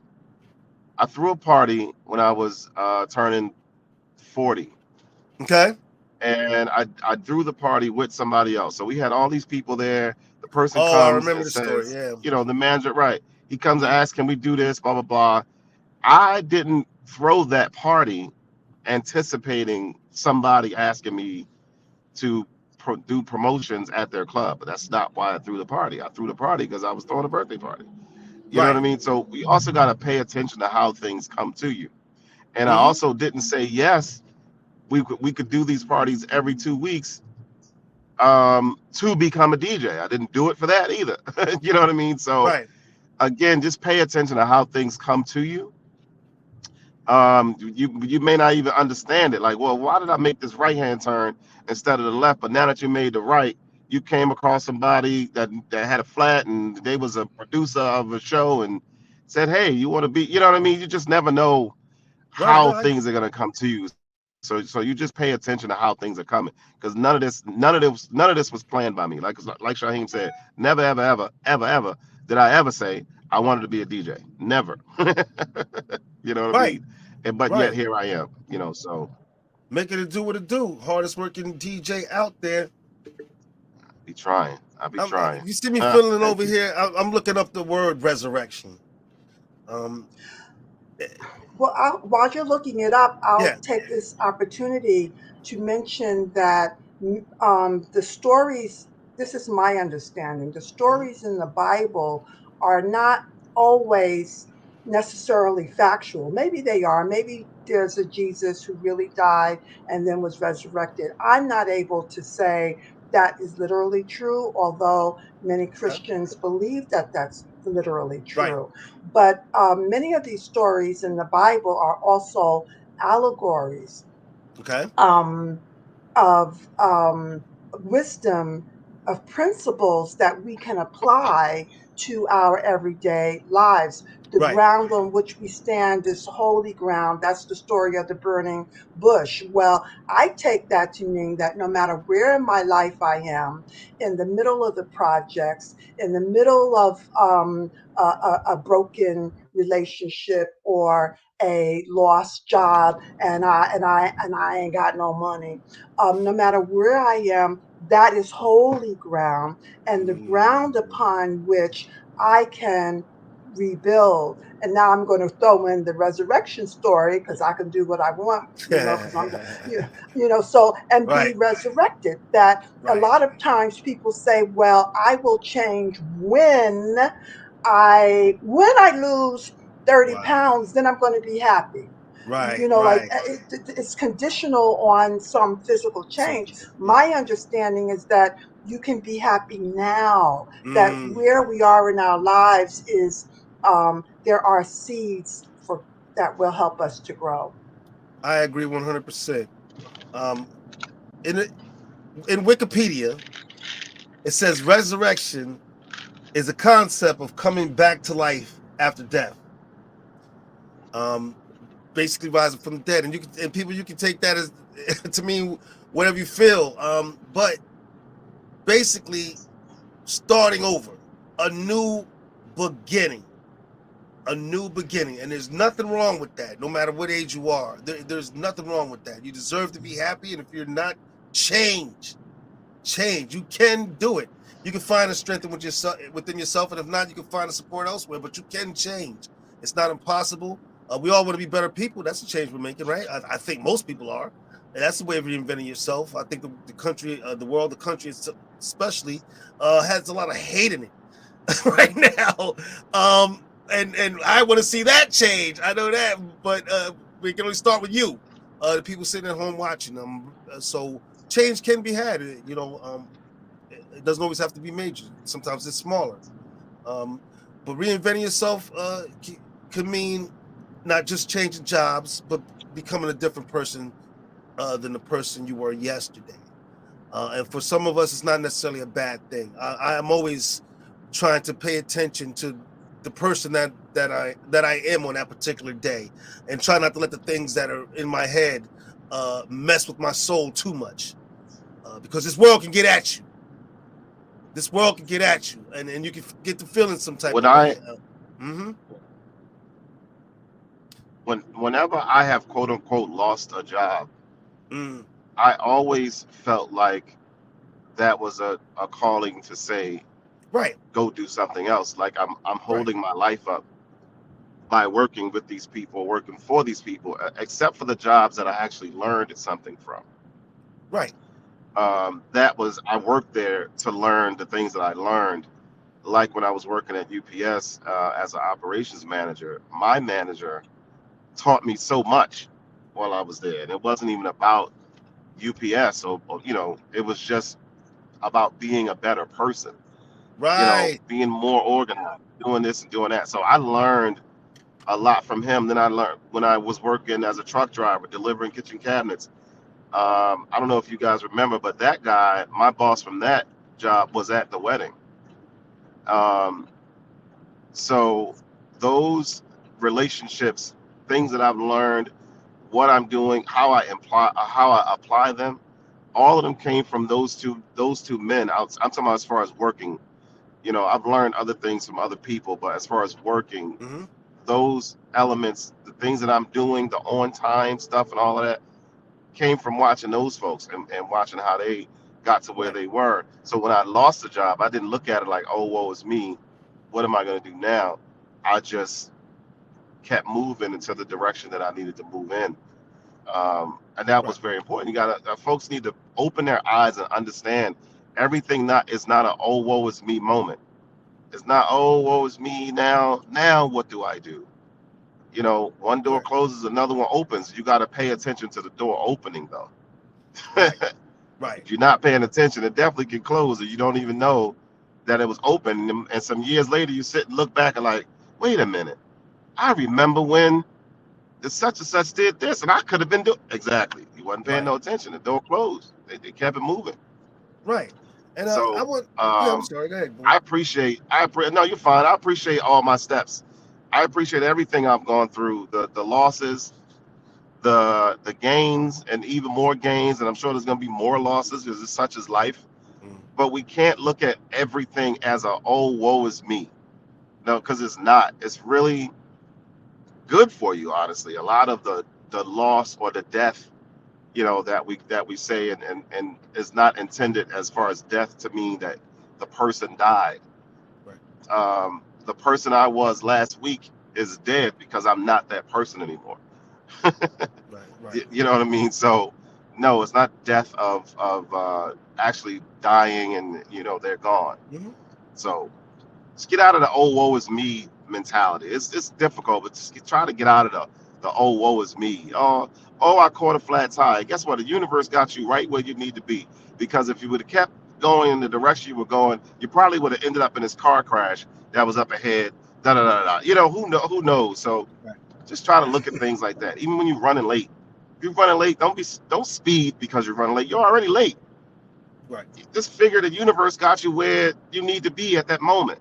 [SPEAKER 3] when I was turning 40,
[SPEAKER 1] Okay.
[SPEAKER 3] and I threw the party with somebody else. So we had all these people there. The person
[SPEAKER 1] Oh, I
[SPEAKER 3] comes
[SPEAKER 1] remember
[SPEAKER 3] and
[SPEAKER 1] the story.
[SPEAKER 3] says,
[SPEAKER 1] Yeah.
[SPEAKER 3] you know, the manager, right? He comes and
[SPEAKER 1] Mhm.
[SPEAKER 3] asks, can we do this? Blah blah blah. I didn't throw that party anticipating somebody asking me to do promotions at their club. But that's not why I threw the party. I threw the party because I was throwing a birthday party. You know what I
[SPEAKER 1] Right.
[SPEAKER 3] mean? So we also got to pay attention to how things come to you. And I
[SPEAKER 1] Hmm.
[SPEAKER 3] also didn't say yes. We could do these parties every 2 weeks to become a DJ. I didn't do it for that either. You know what I mean? So
[SPEAKER 1] Right.
[SPEAKER 3] again, just pay attention to how things come to you. You may not even understand it. Like, well, why did I make this right hand turn instead of the left? But now that you made the right, you came across somebody that had a flat and they was a producer of a show and said, hey, you want to be, you know what I mean? You just never know
[SPEAKER 1] Right.
[SPEAKER 3] how
[SPEAKER 1] No,
[SPEAKER 3] things are gonna come to you. So you just pay attention to how things are coming. Because none of this was planned by me. Like Shaheem said, never, ever, ever, ever, ever did I ever say I wanted to be a DJ. Never. You know what I
[SPEAKER 1] right.
[SPEAKER 3] mean? But yet
[SPEAKER 1] Right.
[SPEAKER 3] here I am, so
[SPEAKER 1] Making it do what it do. Hardest working DJ out there.
[SPEAKER 3] I be trying. I be trying.
[SPEAKER 1] You see me fiddling
[SPEAKER 3] Thank
[SPEAKER 1] over
[SPEAKER 3] you.
[SPEAKER 1] here. I'm looking up the word resurrection. Eh,
[SPEAKER 2] Well, while you're looking it up, I'll
[SPEAKER 1] yeah.
[SPEAKER 2] take this opportunity to mention that the stories, this is my understanding, the
[SPEAKER 1] Mhm.
[SPEAKER 2] stories in the Bible are not always necessarily factual. Maybe they are. Maybe there's a Jesus who really died and then was resurrected. I'm not able to say that is literally true, although many
[SPEAKER 1] Okay.
[SPEAKER 2] Christians believe that that's literally
[SPEAKER 1] Right.
[SPEAKER 2] true. But many of these stories in the Bible are also allegories
[SPEAKER 1] Okay.
[SPEAKER 2] um, of wisdom, of principles that we can apply to our everyday lives. The
[SPEAKER 1] Right.
[SPEAKER 2] ground on which we stand is holy ground. That's the story of the burning bush. Well, I take that to mean that no matter where in my life I am, in the middle of the projects, in the middle of a broken relationship or a lost job, and I ain't got no money. No matter where I am, that is holy ground, and the ground
[SPEAKER 1] Mm.
[SPEAKER 2] upon which I can rebuild. And now I'm going to throw in the resurrection story because I can do what I want, because I'm, so, and be
[SPEAKER 1] Right.
[SPEAKER 2] resurrected. That a
[SPEAKER 1] Right.
[SPEAKER 2] lot of times people say, well, I will change when I lose 30
[SPEAKER 1] Wow.
[SPEAKER 2] pounds, then I'm going to be happy.
[SPEAKER 1] Right.
[SPEAKER 2] Like
[SPEAKER 1] Right.
[SPEAKER 2] it's conditional on some physical
[SPEAKER 1] So
[SPEAKER 2] change.
[SPEAKER 1] yeah.
[SPEAKER 2] My understanding is that you can be happy now, that
[SPEAKER 1] Mm.
[SPEAKER 2] where we are in our lives is there are seeds that will help us to grow.
[SPEAKER 1] I agree 100%. Um, in it, in Wikipedia, it says resurrection is a concept of coming back to life after death. Um, Basically rising from the dead, and you can take that as to mean whatever you feel. But basically starting over, a new beginning, a new beginning, and there's nothing wrong with that. No matter what age you are, there's nothing wrong with that. You deserve to be happy, and if you're not, change. You can do it. You can find a strength within yourself, and if not, you can find a support elsewhere. But you can change. It's not impossible. We all want to be better people. That's the change we're making, right? I think most people are, and that's the way of reinventing yourself. I think the country, the world, the country especially, has a lot of hate in it right now. And I want to see that change. I know that, but we can only start with you, the people sitting at home watching them. So change can be had. It doesn't always have to be major. Sometimes it's smaller. Um, but reinventing yourself can mean not just changing jobs, but becoming a different person than the person you were yesterday. And for some of us, it's not necessarily a bad thing. I am always trying to pay attention to the person that I am on that particular day, and try not to let the things that are in my head mess with my soul too much, because this world can get at you. This world can get at you, and you can get to feeling some type
[SPEAKER 3] When
[SPEAKER 1] of
[SPEAKER 3] I
[SPEAKER 1] way. Mm-hmm.
[SPEAKER 3] whenever I have quote unquote lost a job,
[SPEAKER 1] Mm.
[SPEAKER 3] I always felt like that was a calling to say,
[SPEAKER 1] Right.
[SPEAKER 3] go do something else. Like I'm
[SPEAKER 1] Right.
[SPEAKER 3] holding my life up by working with these people, working for these people, except for the jobs that I actually learned something from.
[SPEAKER 1] Right.
[SPEAKER 3] That was, I worked there to learn the things that I learned. Like when I was working at UPS as an operations manager, my manager taught me so much while I was there. And it wasn't even about UPS, or it was just about being a better person,
[SPEAKER 1] Right.
[SPEAKER 3] being more organized, doing this and doing that. So I learned a lot from him. Then I learned when I was working as a truck driver, delivering kitchen cabinets. I don't know if you guys remember, but that guy, my boss from that job, was at the wedding. Um, so those relationships, things that I've learned, what I'm doing, how I apply them, all of them came from those two men. I'm talking about as far as working. I've learned other things from other people, but as far as working,
[SPEAKER 1] Hmm.
[SPEAKER 3] those elements, the things that I'm doing, the on time stuff and all of that came from watching those folks and watching how they got to where
[SPEAKER 1] Right.
[SPEAKER 3] they were. So when I lost the job, I didn't look at it like, oh, woe is me. What am I going to do now? I just kept moving into the direction that I needed to move in. And that
[SPEAKER 1] Right.
[SPEAKER 3] was very important. Folks need to open their eyes and understand everything not is not a oh woe is me moment. It's not oh woe is me now. Now what do I do? One door
[SPEAKER 1] Right.
[SPEAKER 3] closes, another one opens. You got to pay attention to the door opening though.
[SPEAKER 1] Right. Right.
[SPEAKER 3] If you're not paying attention, it definitely can close, and you don't even know that it was open. And some years later, you sit and look back and like, wait a minute, I remember when the such and such did this, and I could have been doing exactly. You wasn't paying
[SPEAKER 1] Right.
[SPEAKER 3] no attention. The door closed. They kept it moving.
[SPEAKER 1] Right. And I
[SPEAKER 3] So
[SPEAKER 1] want. Yeah. I'm
[SPEAKER 3] um,
[SPEAKER 1] sorry. Go ahead,
[SPEAKER 3] I
[SPEAKER 1] boom.
[SPEAKER 3] appreciate. No, you're fine. I appreciate all my steps. I appreciate everything I've gone through. The losses, the gains, and even more gains. And I'm sure there's gonna be more losses because it's such as life.
[SPEAKER 1] Mm.
[SPEAKER 3] But we can't look at everything as a oh woe is me. No, because it's not. It's really good for you, honestly. A lot of the loss or the death, that we say, and is not intended as far as death to mean that the person died.
[SPEAKER 1] Right.
[SPEAKER 3] The person I was last week is dead because I'm not that person anymore.
[SPEAKER 1] Right. Right.
[SPEAKER 3] You know what I mean? So no, it's not death of actually dying and they're gone.
[SPEAKER 1] Hmm.
[SPEAKER 3] So just get out of the oh woe is me mentality. It's difficult, but just try to get out of the oh woe is me. Oh, I caught a flat tire. Guess what? The universe got you right where you need to be. Because if you would have kept going in the direction you were going, you probably would have ended up in this car crash that was up ahead. Da da da da. Who knows? So
[SPEAKER 1] Right.
[SPEAKER 3] just try to look at things like that. Even when you're running late, if you're running late, don't speed because you're running late. You're already late.
[SPEAKER 1] Right.
[SPEAKER 3] Just figure the universe got you where you need to be at that moment.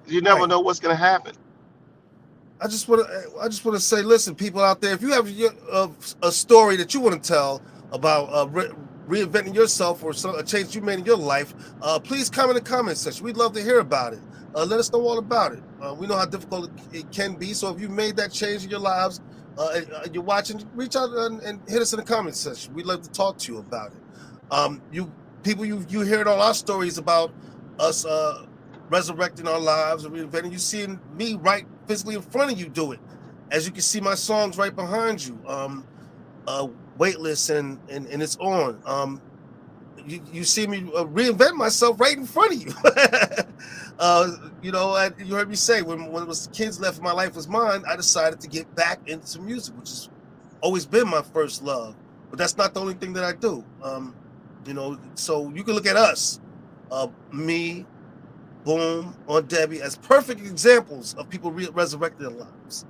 [SPEAKER 3] You never
[SPEAKER 1] Right.
[SPEAKER 3] know what's going to happen.
[SPEAKER 1] I just want to say, listen, people out there, if you have a story that you want to tell about reinventing yourself or a change you made in your life, please comment in the comment section. We'd love to hear about it. Let us know all about it. We know how difficult it can be. So if you made that change in your lives, you're watching, reach out and hit us in the comment section. We'd love to talk to you about it. You people, you heard all our stories about us resurrecting our lives and reinventing. You seeing me right physically in front of you do it. As you can see, my songs right behind you. Weightless and it's on. You see me reinvent myself right in front of you. You heard me say when it was the kids left, my life was mine. I decided to get back into music, which has always been my first love. But that's not the only thing that I do. So you can look at us, me, Boom, on Debbie as perfect examples of people resurrecting their lives.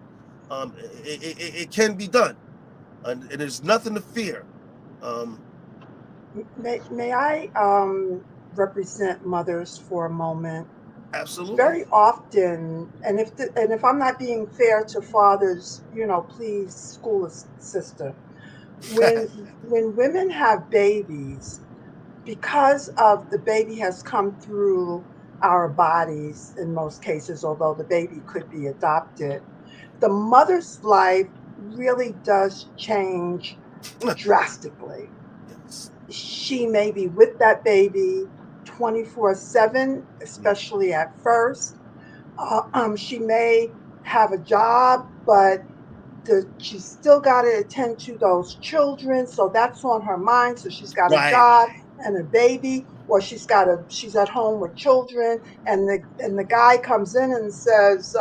[SPEAKER 1] It can be done, and there's nothing to fear. Um,
[SPEAKER 2] May I represent mothers for a moment?
[SPEAKER 1] Absolutely.
[SPEAKER 2] Very often, and if I'm not being fair to fathers, please school a sister. When women have babies, because of the baby has come through our bodies in most cases, although the baby could be adopted, the mother's life really does change drastically.
[SPEAKER 1] Yes.
[SPEAKER 2] She may be with that baby 24/7,
[SPEAKER 1] Mm.
[SPEAKER 2] especially at first. She may have a job, but she's still got to attend to those children, so that's on her mind. So she's got a
[SPEAKER 1] Right.
[SPEAKER 2] job and a baby, or she's at home with children, and the guy comes in and says,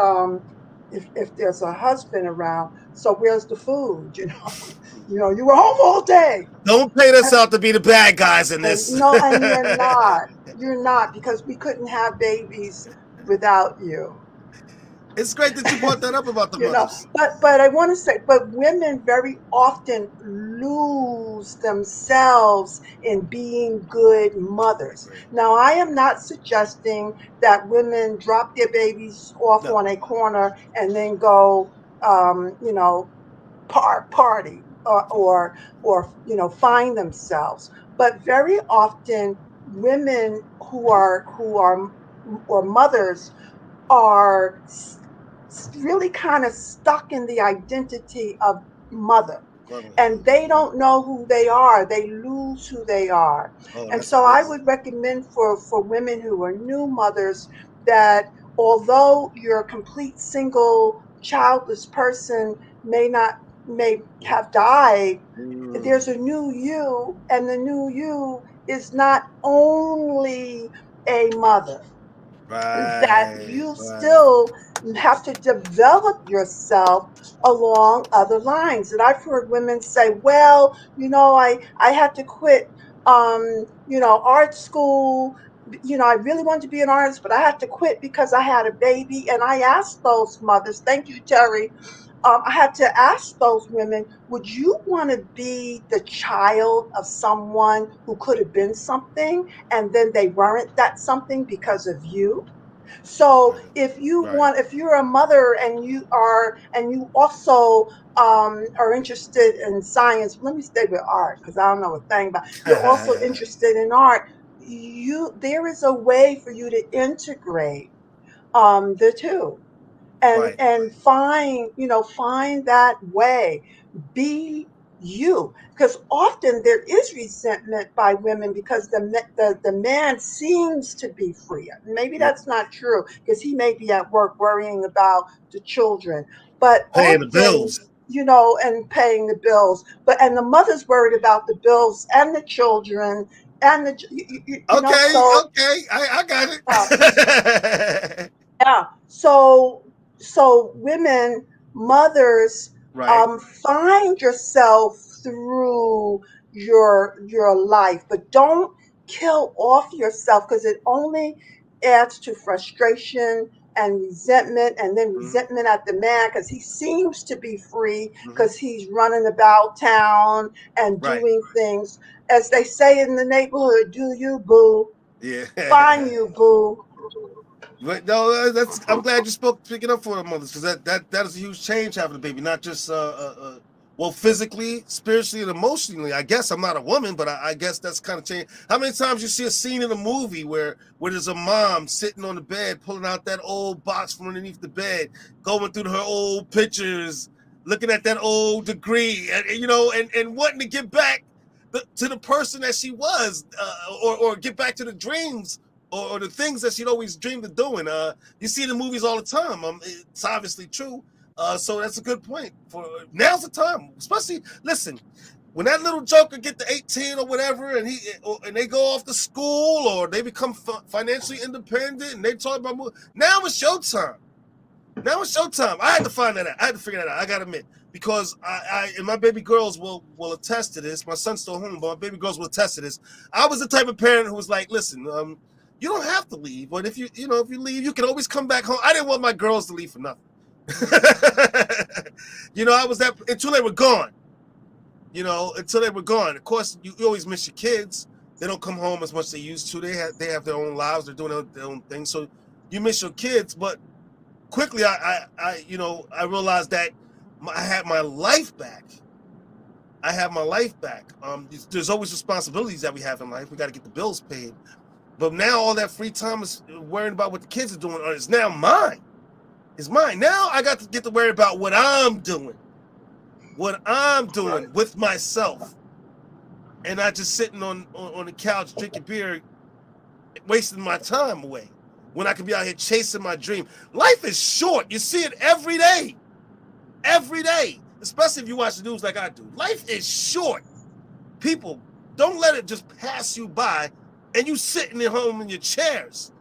[SPEAKER 2] if there's a husband around, so where's the food? You were home all day.
[SPEAKER 1] Don't paint us out to be the bad guys in
[SPEAKER 2] And
[SPEAKER 1] this.
[SPEAKER 2] no, and you're not. You're not, because we couldn't have babies without you.
[SPEAKER 1] It's great that you brought that up about the mothers.
[SPEAKER 2] But I want to say, but women very often lose themselves in being good mothers.
[SPEAKER 1] Right.
[SPEAKER 2] Now, I am not suggesting that women drop their babies off
[SPEAKER 1] No.
[SPEAKER 2] on a corner and then go, you know, party, or find themselves. But very often, women who are or mothers are really kind of stuck in the identity of mother,
[SPEAKER 1] Mother.
[SPEAKER 2] and they don't know who they are. They lose who they are.
[SPEAKER 1] Oh,
[SPEAKER 2] And
[SPEAKER 1] that's a
[SPEAKER 2] so
[SPEAKER 1] big
[SPEAKER 2] I
[SPEAKER 1] one.
[SPEAKER 2] would recommend for women who are new mothers that although you're a complete single childless person may have died, there's
[SPEAKER 1] Mm.
[SPEAKER 2] a new you, and the new you is not only a mother, that
[SPEAKER 1] Right.
[SPEAKER 2] you
[SPEAKER 1] Right.
[SPEAKER 2] still have to develop yourself along other lines. And I've heard women say, well, I had to quit, art school. I really wanted to be an artist, but I had to quit because I had a baby. And I asked those mothers, thank you, Terry. I had to ask those women, would you want to be the child of someone who could have been something and then they weren't that something because of you? So
[SPEAKER 1] Right. Right.
[SPEAKER 2] if you're a mother and you also are interested in science, let me stay with art because I don't know a thing about. You're also interested in art. There is a way for you to integrate the two,
[SPEAKER 1] Right.
[SPEAKER 2] and find that way. Be you, because often there is resentment by women because the man seems to be free. Maybe
[SPEAKER 1] Yeah.
[SPEAKER 2] that's not true, because he may be at work worrying about the children, but
[SPEAKER 1] Paying the
[SPEAKER 2] often,
[SPEAKER 1] bills.
[SPEAKER 2] and paying the bills, and the mother's worried about the bills and the children and
[SPEAKER 1] Okay.
[SPEAKER 2] so
[SPEAKER 1] Okay. I got
[SPEAKER 2] uh,
[SPEAKER 1] it.
[SPEAKER 2] yeah. So women, mothers,
[SPEAKER 1] Right.
[SPEAKER 2] find yourself through your life, but don't kill off yourself, because it only adds to frustration and resentment, and then
[SPEAKER 1] Mm-hmm.
[SPEAKER 2] resentment at the man because he seems to be free
[SPEAKER 1] Mm-hmm.
[SPEAKER 2] because he's running about town and
[SPEAKER 1] Right.
[SPEAKER 2] doing things, as they say in the neighborhood, do you, boo?
[SPEAKER 1] Yeah.
[SPEAKER 2] Find you, boo.
[SPEAKER 1] But no, that's. I'm glad you spoke picking up for the mothers, because that is a huge change having a baby, not just well, physically, spiritually, and emotionally. I guess I'm not a woman, but I guess that's kind of changed. How many times you see a scene in a movie where there's a mom sitting on the bed, pulling out that old box from underneath the bed, going through her old pictures, looking at that old degree, and wanting to get back to the person that she was, or get back to the dreams, or the things that she'd always dreamed of doing. You see the movies all the time. It's obviously true. So that's a good point. For now's the time, especially. Listen, when that little joker get to 18 or whatever, and they go off to school, or they become financially independent, and they talk about moving. Now it's showtime. Now it's showtime. I had to find that out. I had to figure that out. I gotta admit, because I and my baby girls will attest to this. My son's still home, but my baby girls will attest to this. I was the type of parent who was like, listen, you don't have to leave, but if you leave, you can always come back home. I didn't want my girls to leave for nothing. I was that until they were gone. Until they were gone. Of course, you always miss your kids. They don't come home as much as they used to. They have their own lives. They're doing their own thing. So you miss your kids, but quickly I realized that I had my life back. There's always responsibilities that we have in life. We got to get the bills paid. But now all that free time is worrying about what the kids are doing is now mine. It's mine. Now I got to get to worry about what I'm doing. what I'm doing with myself, and not just sitting on the couch drinking beer, wasting my time away when I could be out here chasing my dream. Life is short. You see it every day. Every day. Especially if you watch the news like I do. Life is short. People, don't let it just pass you by and you sitting at home in your chairs.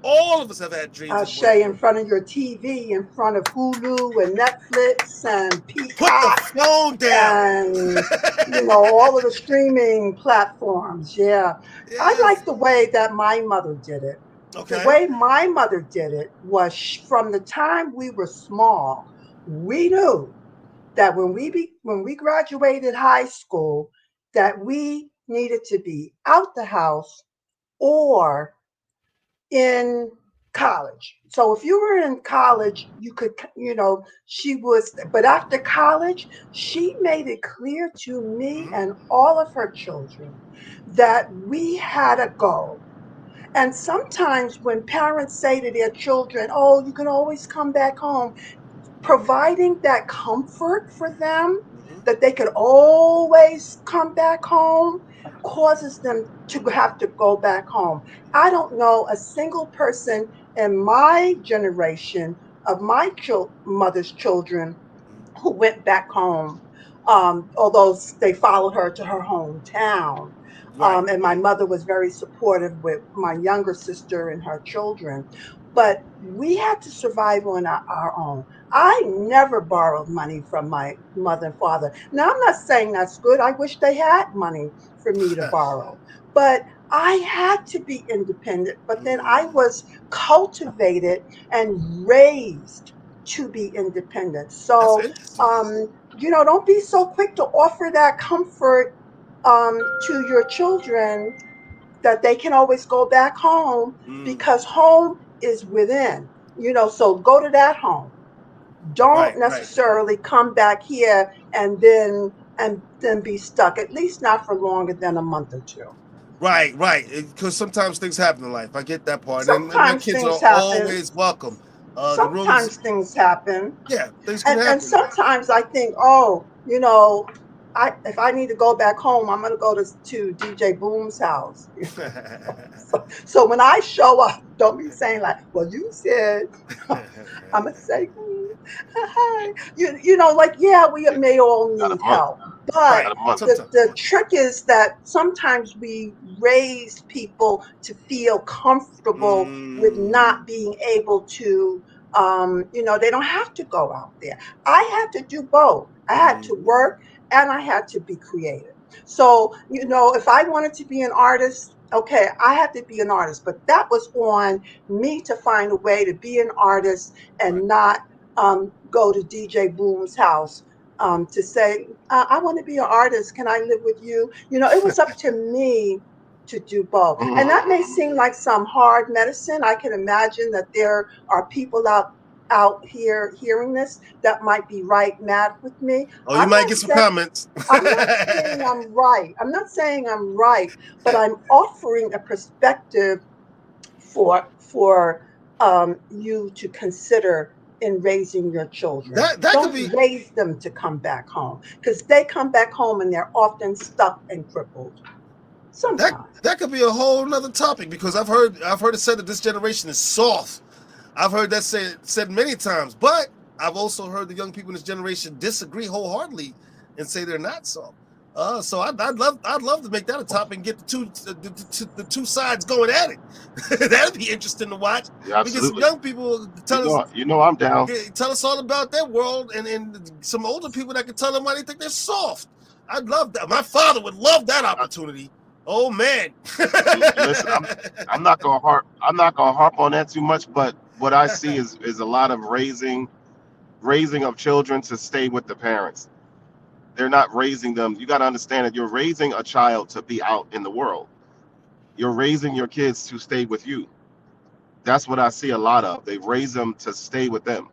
[SPEAKER 1] All of us have had dreams of what.
[SPEAKER 2] Shay, in front of your TV, in front of Hulu and Netflix and
[SPEAKER 1] Put the
[SPEAKER 2] Peacock
[SPEAKER 1] phone down.
[SPEAKER 2] and all of the streaming platforms. Yeah. I
[SPEAKER 1] Yes.
[SPEAKER 2] like the way that my mother did it. The
[SPEAKER 1] Okay.
[SPEAKER 2] way my mother did it was from the time we were small, we knew that when we graduated high school, that we needed to be out the house or in college. So if you were in college, you could, she was, but after college, she made it clear to me
[SPEAKER 1] Mm-hmm.
[SPEAKER 2] and all of her children that we had a goal. And sometimes when parents say to their children, oh, you can always come back home, providing that comfort for them
[SPEAKER 1] Mm-hmm.
[SPEAKER 2] that they could always come back home causes them to have to go back home. I don't know a single person in my generation of my mother's children who went back home, although they followed her to her hometown.
[SPEAKER 1] Right.
[SPEAKER 2] And my mother was very supportive with my younger sister and her children. But we had to survive on our own. I never borrowed money from my mother and father. Now, I'm not saying that's good. I wish they had money for me to borrow. But I had to be independent. But then I was cultivated and raised to be independent.
[SPEAKER 1] That's
[SPEAKER 2] So,
[SPEAKER 1] interesting.
[SPEAKER 2] don't be so quick to offer that comfort to your children that they can always go back home
[SPEAKER 1] Mm.
[SPEAKER 2] because home is within. So go to that home. Don't
[SPEAKER 1] Right. Right.
[SPEAKER 2] necessarily come back here and then be stuck. At least not for longer than a month or two.
[SPEAKER 1] Right, right. Because sometimes things happen in life. I get that part, and my
[SPEAKER 2] Sometimes
[SPEAKER 1] kids are
[SPEAKER 2] things happen.
[SPEAKER 1] always welcome. The rooms,
[SPEAKER 2] Sometimes things happen.
[SPEAKER 1] yeah, things can
[SPEAKER 2] And
[SPEAKER 1] happen.
[SPEAKER 2] sometimes I think, oh, if I need to go back home, I'm gonna go to DJ Boom's house. So when I show up, don't be saying like, well, you said. I'm gonna say, hi. Like, yeah, we may all
[SPEAKER 3] Got a
[SPEAKER 2] need
[SPEAKER 3] month.
[SPEAKER 2] help, but
[SPEAKER 3] Got
[SPEAKER 1] Right.
[SPEAKER 3] a month.
[SPEAKER 2] the
[SPEAKER 1] Sometimes.
[SPEAKER 2] the trick is that sometimes we raise people to feel comfortable with not
[SPEAKER 1] Mm,
[SPEAKER 2] being able to. They don't have to go out there. I had to do both. I had to
[SPEAKER 1] mm,
[SPEAKER 2] work and I had to be creative. So, if I wanted to be an artist, okay, I had to be an artist, but that was on me to find a way to be an artist
[SPEAKER 1] right.
[SPEAKER 2] and not go to DJ Boom's house to say, I want to be an artist. Can I live with you? It was up to me to do both. And
[SPEAKER 3] Mhm.
[SPEAKER 2] that may seem like some hard medicine. I can imagine that there are people out here hearing this that might be right mad with me.
[SPEAKER 1] Oh, you
[SPEAKER 2] I'm
[SPEAKER 1] might
[SPEAKER 2] not
[SPEAKER 1] get some
[SPEAKER 2] saying
[SPEAKER 1] comments.
[SPEAKER 2] I'm not saying I'm right. I'm not saying I'm right, but I'm offering a perspective for you to consider in raising your children.
[SPEAKER 1] That could
[SPEAKER 2] Don't
[SPEAKER 1] be
[SPEAKER 2] raise them to come back home because they come back home and they're often stuck and crippled.
[SPEAKER 1] that
[SPEAKER 2] Sometimes.
[SPEAKER 1] that could be a whole nother topic because I've heard it said that this generation is soft. I've heard that said many times, but I've also heard the young people in this generation disagree wholeheartedly and say they're not soft. So I'd love to make that a topic and get the two sides going at it. That'd be interesting to watch.
[SPEAKER 3] Yeah,
[SPEAKER 1] We get some
[SPEAKER 3] absolutely.
[SPEAKER 1] young people to
[SPEAKER 3] You know, I'm down.
[SPEAKER 1] tell us all about their world, and some older people that can tell them why they think they're soft. I'd love that. My father would love that
[SPEAKER 3] I,
[SPEAKER 1] opportunity. Oh man.
[SPEAKER 3] listen, I'm not gonna harp on that too much, but what I see is a lot of raising of children to stay with the parents. They're not raising them. You got to understand that you're raising a child to be out in the world. You're raising your kids to stay with you. That's what I see a lot of. They raise them to stay with them.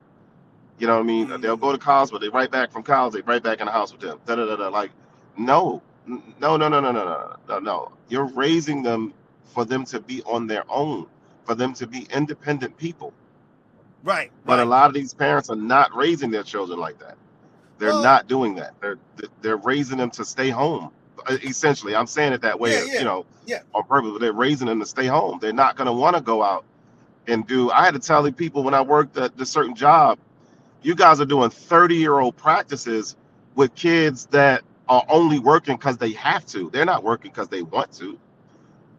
[SPEAKER 3] You know what I mean? They'll go to college, but they right back from college, they right back in the house with them. Da da da da. Like, no, no, no, no, no, no, no, no, no. You're raising them for them to be on their own, for them to be independent people.
[SPEAKER 1] Right,
[SPEAKER 3] But a
[SPEAKER 1] right.
[SPEAKER 3] lot of these parents are not raising their children like that. They're not doing that. They're raising them to stay home. Essentially, I'm saying it that way,
[SPEAKER 4] yeah.
[SPEAKER 3] on purpose. But they're raising them to stay home. They're not going to want to go out and do. I had to tell the people when I worked at the certain job, you guys are doing 30-year-old practices with kids that are only working because they have to. They're not working because they want to.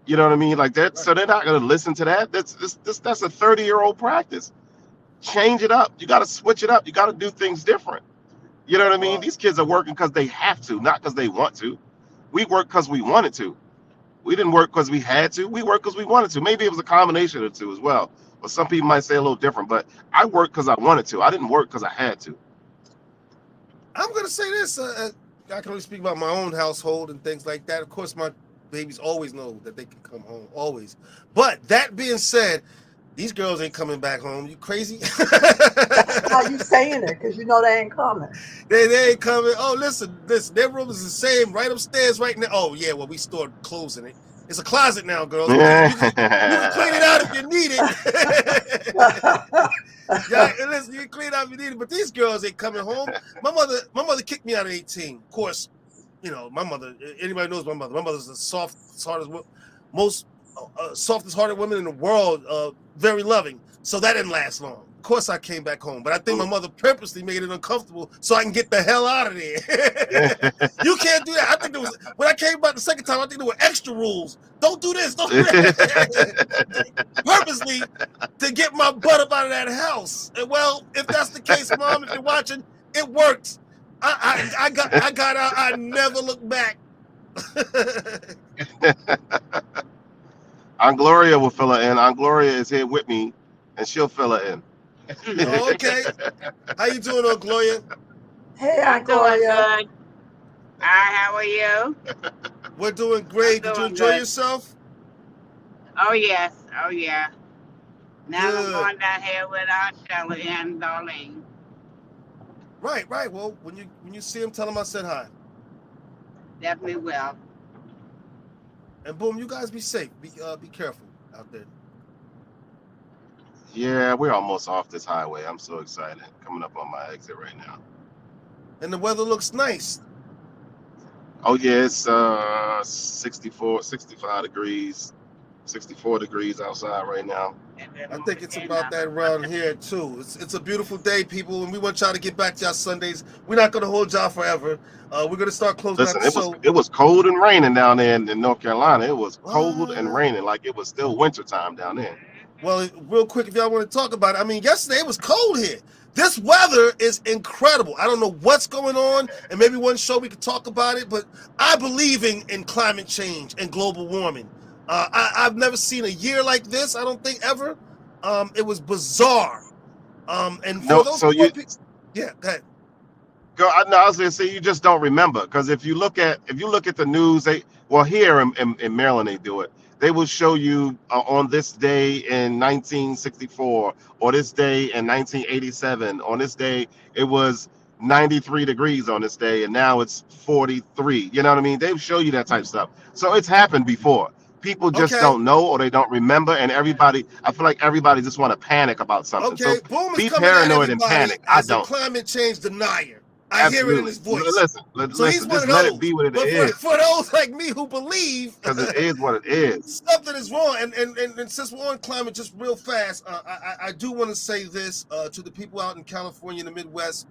[SPEAKER 3] You know what I mean? Like that. Right. So they're not going to listen to that. That's a 30-year-old practice. Change it up. You got to switch it up. You got to do things different. You know what I mean? These kids are working because they have to, not because they want to. We work because we wanted to. We didn't work because we had to. We worked because we wanted to. Maybe it was a combination of the two as well. But some people might say a little different. But I worked because I wanted to. I didn't work because I had to.
[SPEAKER 4] I'm going to say this. I can only speak about my own household and things like that. Of course, my babies always know that they can come home, always. But that being said, these girls ain't coming back home. You crazy?
[SPEAKER 2] That's how you saying it, because you know they ain't coming.
[SPEAKER 4] They ain't coming. Oh, listen. Their room is the same right upstairs right now. Oh, yeah, well, we stored clothes in it. It's a closet now, girls. You can clean it out if you need it. Yeah, listen, you can clean it out if you need it. But these girls ain't coming home. My mother kicked me out at 18. Of course, my mother, anybody knows my mother. My mother's the softest hearted woman in the world, very loving. So that didn't last long. Of course, I came back home, but I think my mother purposely made it uncomfortable so I can get the hell out of there. You can't do that. I think when I came back the second time, I think there were extra rules. Don't do this. Don't do that. Purposely to get my butt up out of that house. And well, if that's the case, Mom, if you're watching, it worked. I got out. I never looked back.
[SPEAKER 3] Aunt Gloria will fill her in. Aunt Gloria is here with me, and she'll fill her in.
[SPEAKER 4] Okay. How you doing, Aunt Gloria?
[SPEAKER 2] Hey, Aunt Gloria.
[SPEAKER 5] Good. Hi, how are you?
[SPEAKER 4] We're doing great. Did you enjoy yourself?
[SPEAKER 5] Oh, yes. Oh, yeah. Now
[SPEAKER 4] Good.
[SPEAKER 5] I'm going down here with Shelley and Darlene.
[SPEAKER 4] Right. Well, when you see them, tell them I said hi.
[SPEAKER 5] Definitely will.
[SPEAKER 4] And boom, you guys be safe. Be careful out there.
[SPEAKER 3] Yeah, we're almost off this highway. I'm so excited. Coming up on my exit right now.
[SPEAKER 4] And the weather looks nice.
[SPEAKER 3] Oh, yeah, it's 64, 65 degrees, 64 degrees outside right now.
[SPEAKER 4] I think it's about that around here, too. It's a beautiful day, people, and we want y'all to get back to y'all Sundays. We're not going to hold y'all forever. We're going to start closing out the show.
[SPEAKER 3] It was cold and raining down there in North Carolina. It was cold and raining, like it was still wintertime down there.
[SPEAKER 4] Well, real quick, if y'all want to talk about it, I mean, yesterday it was cold here. This weather is incredible. I don't know what's going on, and maybe one show we could talk about it, but I believe in climate change and global warming. I've never seen a year like this, I don't think, ever. It was bizarre. And for those people, yeah, go ahead.
[SPEAKER 3] I was gonna say you just don't remember, because if you look at the news, here in Maryland they do it. They will show you on this day in 1964, or this day in 1987. On this day, it was 93 degrees on this day, and now it's 43. You know what I mean? They show you that type of stuff. So it's happened before. People just don't know, or they don't remember, and I feel like everybody just want to panic about something.
[SPEAKER 4] Okay,
[SPEAKER 3] so
[SPEAKER 4] Boom
[SPEAKER 3] be paranoid and panic. I don't.
[SPEAKER 4] A climate change denier. I hear it in his voice.
[SPEAKER 3] Listen, he's just let it be what it is.
[SPEAKER 4] For those like me who believe,
[SPEAKER 3] because it is what it is,
[SPEAKER 4] something is wrong. And since we're on climate, just real fast, I do want to say this to the people out in California and the Midwest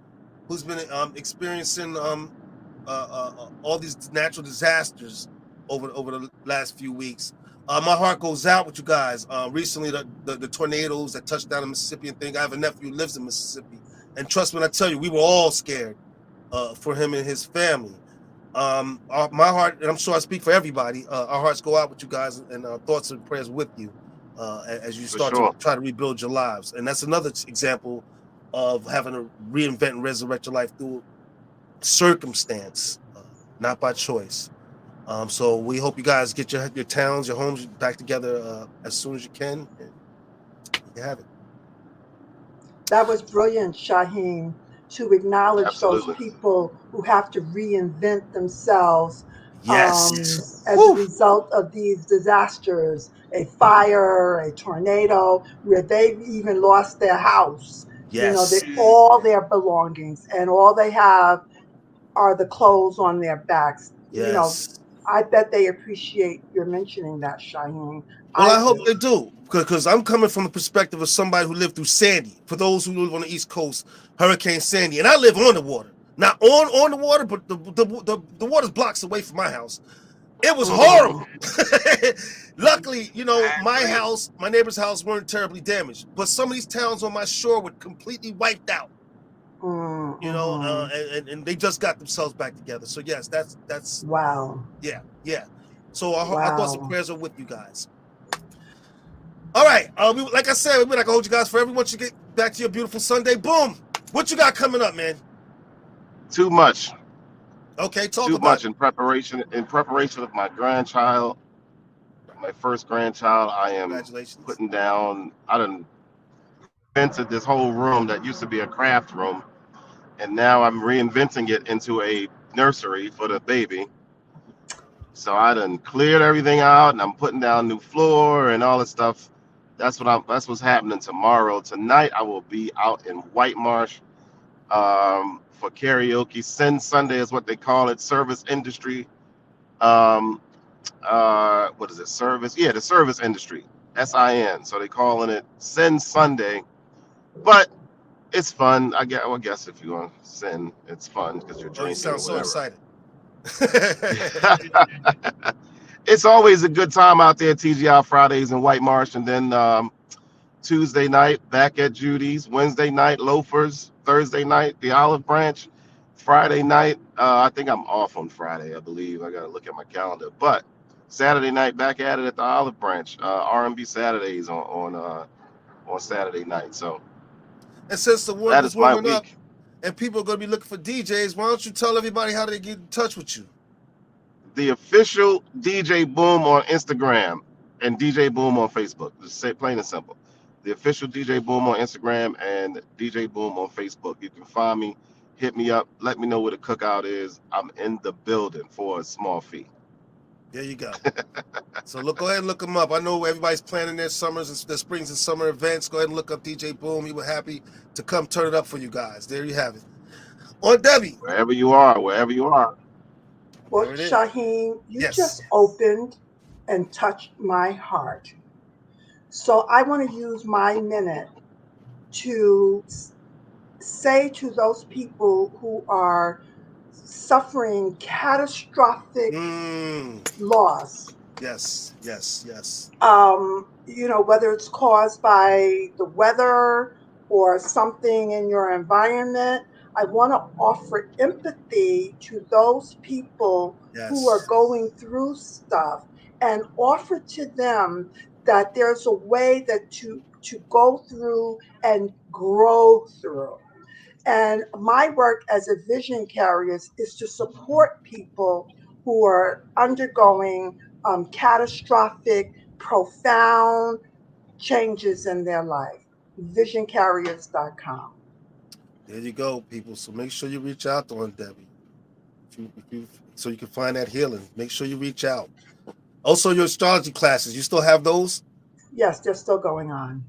[SPEAKER 4] who's been experiencing all these natural disasters over the last few weeks. My heart goes out with you guys. Recently, the tornadoes that touched down in Mississippi and things. I have a nephew who lives in Mississippi, and trust me when I tell you, we were all scared for him and his family. My heart, and I'm sure I speak for everybody, our hearts go out with you guys, and our thoughts and prayers with you as you start to try to rebuild your lives. And that's another example of having to reinvent and resurrect your life through circumstance, not by choice. So we hope you guys get your towns, your homes back together as soon as you can. And you have it.
[SPEAKER 2] That was brilliant, Shaheem, to acknowledge those people who have to reinvent themselves as a result of these disasters, a fire, a tornado, where they've even lost their house. You know, they
[SPEAKER 4] Yes.
[SPEAKER 2] all their belongings, and all they have are the clothes on their backs. You know,
[SPEAKER 4] Yes.
[SPEAKER 2] I bet they appreciate your mentioning that, Shaheen.
[SPEAKER 4] Well,
[SPEAKER 2] I
[SPEAKER 4] I hope they do, because I'm coming from the perspective of somebody who lived through Sandy. For those who live on the East Coast, Hurricane Sandy, and I live on the water, not on the water, but the water's blocks away from my house. It was horrible. Luckily, you know,
[SPEAKER 5] I
[SPEAKER 4] my
[SPEAKER 5] agree.
[SPEAKER 4] house, my neighbor's house weren't terribly damaged, but some of these towns on my shore were completely wiped out. You know, and they just got themselves back together. So yes, that's
[SPEAKER 2] wow.
[SPEAKER 4] yeah. So our thoughts and
[SPEAKER 2] Wow.
[SPEAKER 4] prayers are with you guys. All right, like I said, we're not gonna hold you guys forever. Once you get back to your beautiful Sunday, boom. What you got coming up, man?
[SPEAKER 3] Too much.
[SPEAKER 4] Okay, talk
[SPEAKER 3] Too
[SPEAKER 4] about
[SPEAKER 3] much
[SPEAKER 4] it.
[SPEAKER 3] in preparation. In preparation of my grandchild, my first grandchild. I am
[SPEAKER 4] Congratulations.
[SPEAKER 3] putting down. I done invented this whole room that used to be a craft room, and now I'm reinventing it into a nursery for the baby. So I done cleared everything out, and I'm putting down new floor and all this stuff. That's what's happening tomorrow. Tonight I will be out in White Marsh for karaoke. Sin Sunday is what they call it. Service industry. Um, what is it? Service? Yeah, the service industry. SIN. So they calling it Sin Sunday, but it's fun. I guess if you want to sin, it's fun because you're
[SPEAKER 4] Oh, you
[SPEAKER 3] drinking
[SPEAKER 4] sound
[SPEAKER 3] or
[SPEAKER 4] so
[SPEAKER 3] whatever.
[SPEAKER 4] excited.
[SPEAKER 3] It's always a good time out there. TGI Fridays in White Marsh, and then Tuesday night back at Judy's. Wednesday night Loafers. Thursday night the Olive Branch. Friday night I think I'm off on Friday. I believe I got to look at my calendar. But Saturday night back at it at the Olive Branch. R&B Saturdays on Saturday night. So
[SPEAKER 4] And since the
[SPEAKER 3] that
[SPEAKER 4] weather's
[SPEAKER 3] is my
[SPEAKER 4] warming up
[SPEAKER 3] week.
[SPEAKER 4] and people are going to be looking for DJs, why don't you tell everybody how they get in touch with you?
[SPEAKER 3] The official DJ Boom on Instagram and DJ Boom on Facebook. Just say plain and simple. The official DJ Boom on Instagram and DJ Boom on Facebook. You can find me, hit me up, let me know where the cookout is. I'm in the building for a small fee.
[SPEAKER 4] There you go. So go ahead and look them up. I know everybody's planning their summers and their springs and summer events. Go ahead and look up DJ Boom. He was happy to come turn it up for you guys. There you have it. On Debbie.
[SPEAKER 3] Wherever you are, wherever you are.
[SPEAKER 2] Well,
[SPEAKER 4] There it is.
[SPEAKER 2] Shaheen, you
[SPEAKER 4] Yes.
[SPEAKER 2] just opened and touched my heart. So I want to use my minute to say to those people who are suffering catastrophic loss,
[SPEAKER 4] Yes, yes, yes.
[SPEAKER 2] you know, whether it's caused by the weather or something in your environment, I want to offer empathy to those people who are
[SPEAKER 4] Yes.
[SPEAKER 2] going through stuff and offer to them that there's a way that to go through and grow through. And my work as a vision carrier is to support people who are undergoing catastrophic, profound changes in their life. Visioncarriers.com.
[SPEAKER 4] There you go, people. So make sure you reach out to Aunt Debbie. So you can find that healing. Make sure you reach out. Also, your astrology classes, you still have those?
[SPEAKER 2] Yes, they're still going on.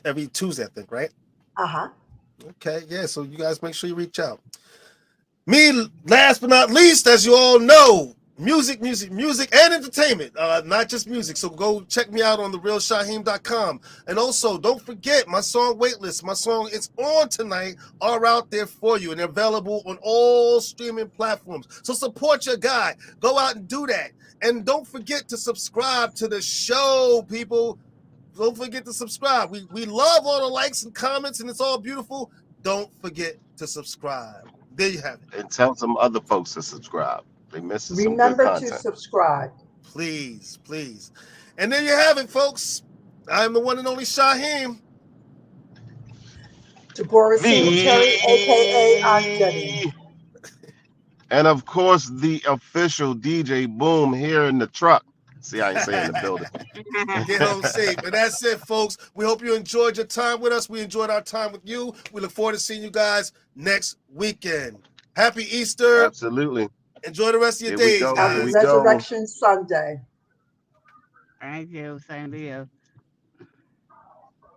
[SPEAKER 4] Every Tuesday, I think, right?
[SPEAKER 2] Uh-huh.
[SPEAKER 4] Okay, yeah. So you guys make sure you reach out. Me, last but not least, as you all know, music, and entertainment. Not just music. So go check me out on therealshaheem.com. And also, don't forget my song Waitlist. My song is on tonight, are out there for you, and they're available on all streaming platforms. So support your guy. Go out and do that. And don't forget to subscribe to the show, people. Don't forget to subscribe. We love all the likes and comments, and it's all beautiful. Don't forget to subscribe. There you have it.
[SPEAKER 3] And tell some other folks to subscribe. They missing some good
[SPEAKER 2] Remember to
[SPEAKER 3] content.
[SPEAKER 2] subscribe.
[SPEAKER 4] Please, please. And there you have it, folks. I'm the one and only Shaheem.
[SPEAKER 2] Deborah Singletary, aka Aunt Debbie.
[SPEAKER 3] And of course, the official DJ Boom here in the truck. See, I ain't saying the building.
[SPEAKER 4] Get home safe. And that's it, folks. We hope you enjoyed your time with us. We enjoyed our time with you. We look forward to seeing you guys next weekend. Happy Easter.
[SPEAKER 3] Absolutely.
[SPEAKER 4] Enjoy the rest of your
[SPEAKER 3] Here we
[SPEAKER 4] days,
[SPEAKER 3] go.
[SPEAKER 4] guys.
[SPEAKER 3] Here
[SPEAKER 2] Happy
[SPEAKER 3] we go.
[SPEAKER 2] Resurrection Sunday.
[SPEAKER 5] Thank you. Same to you.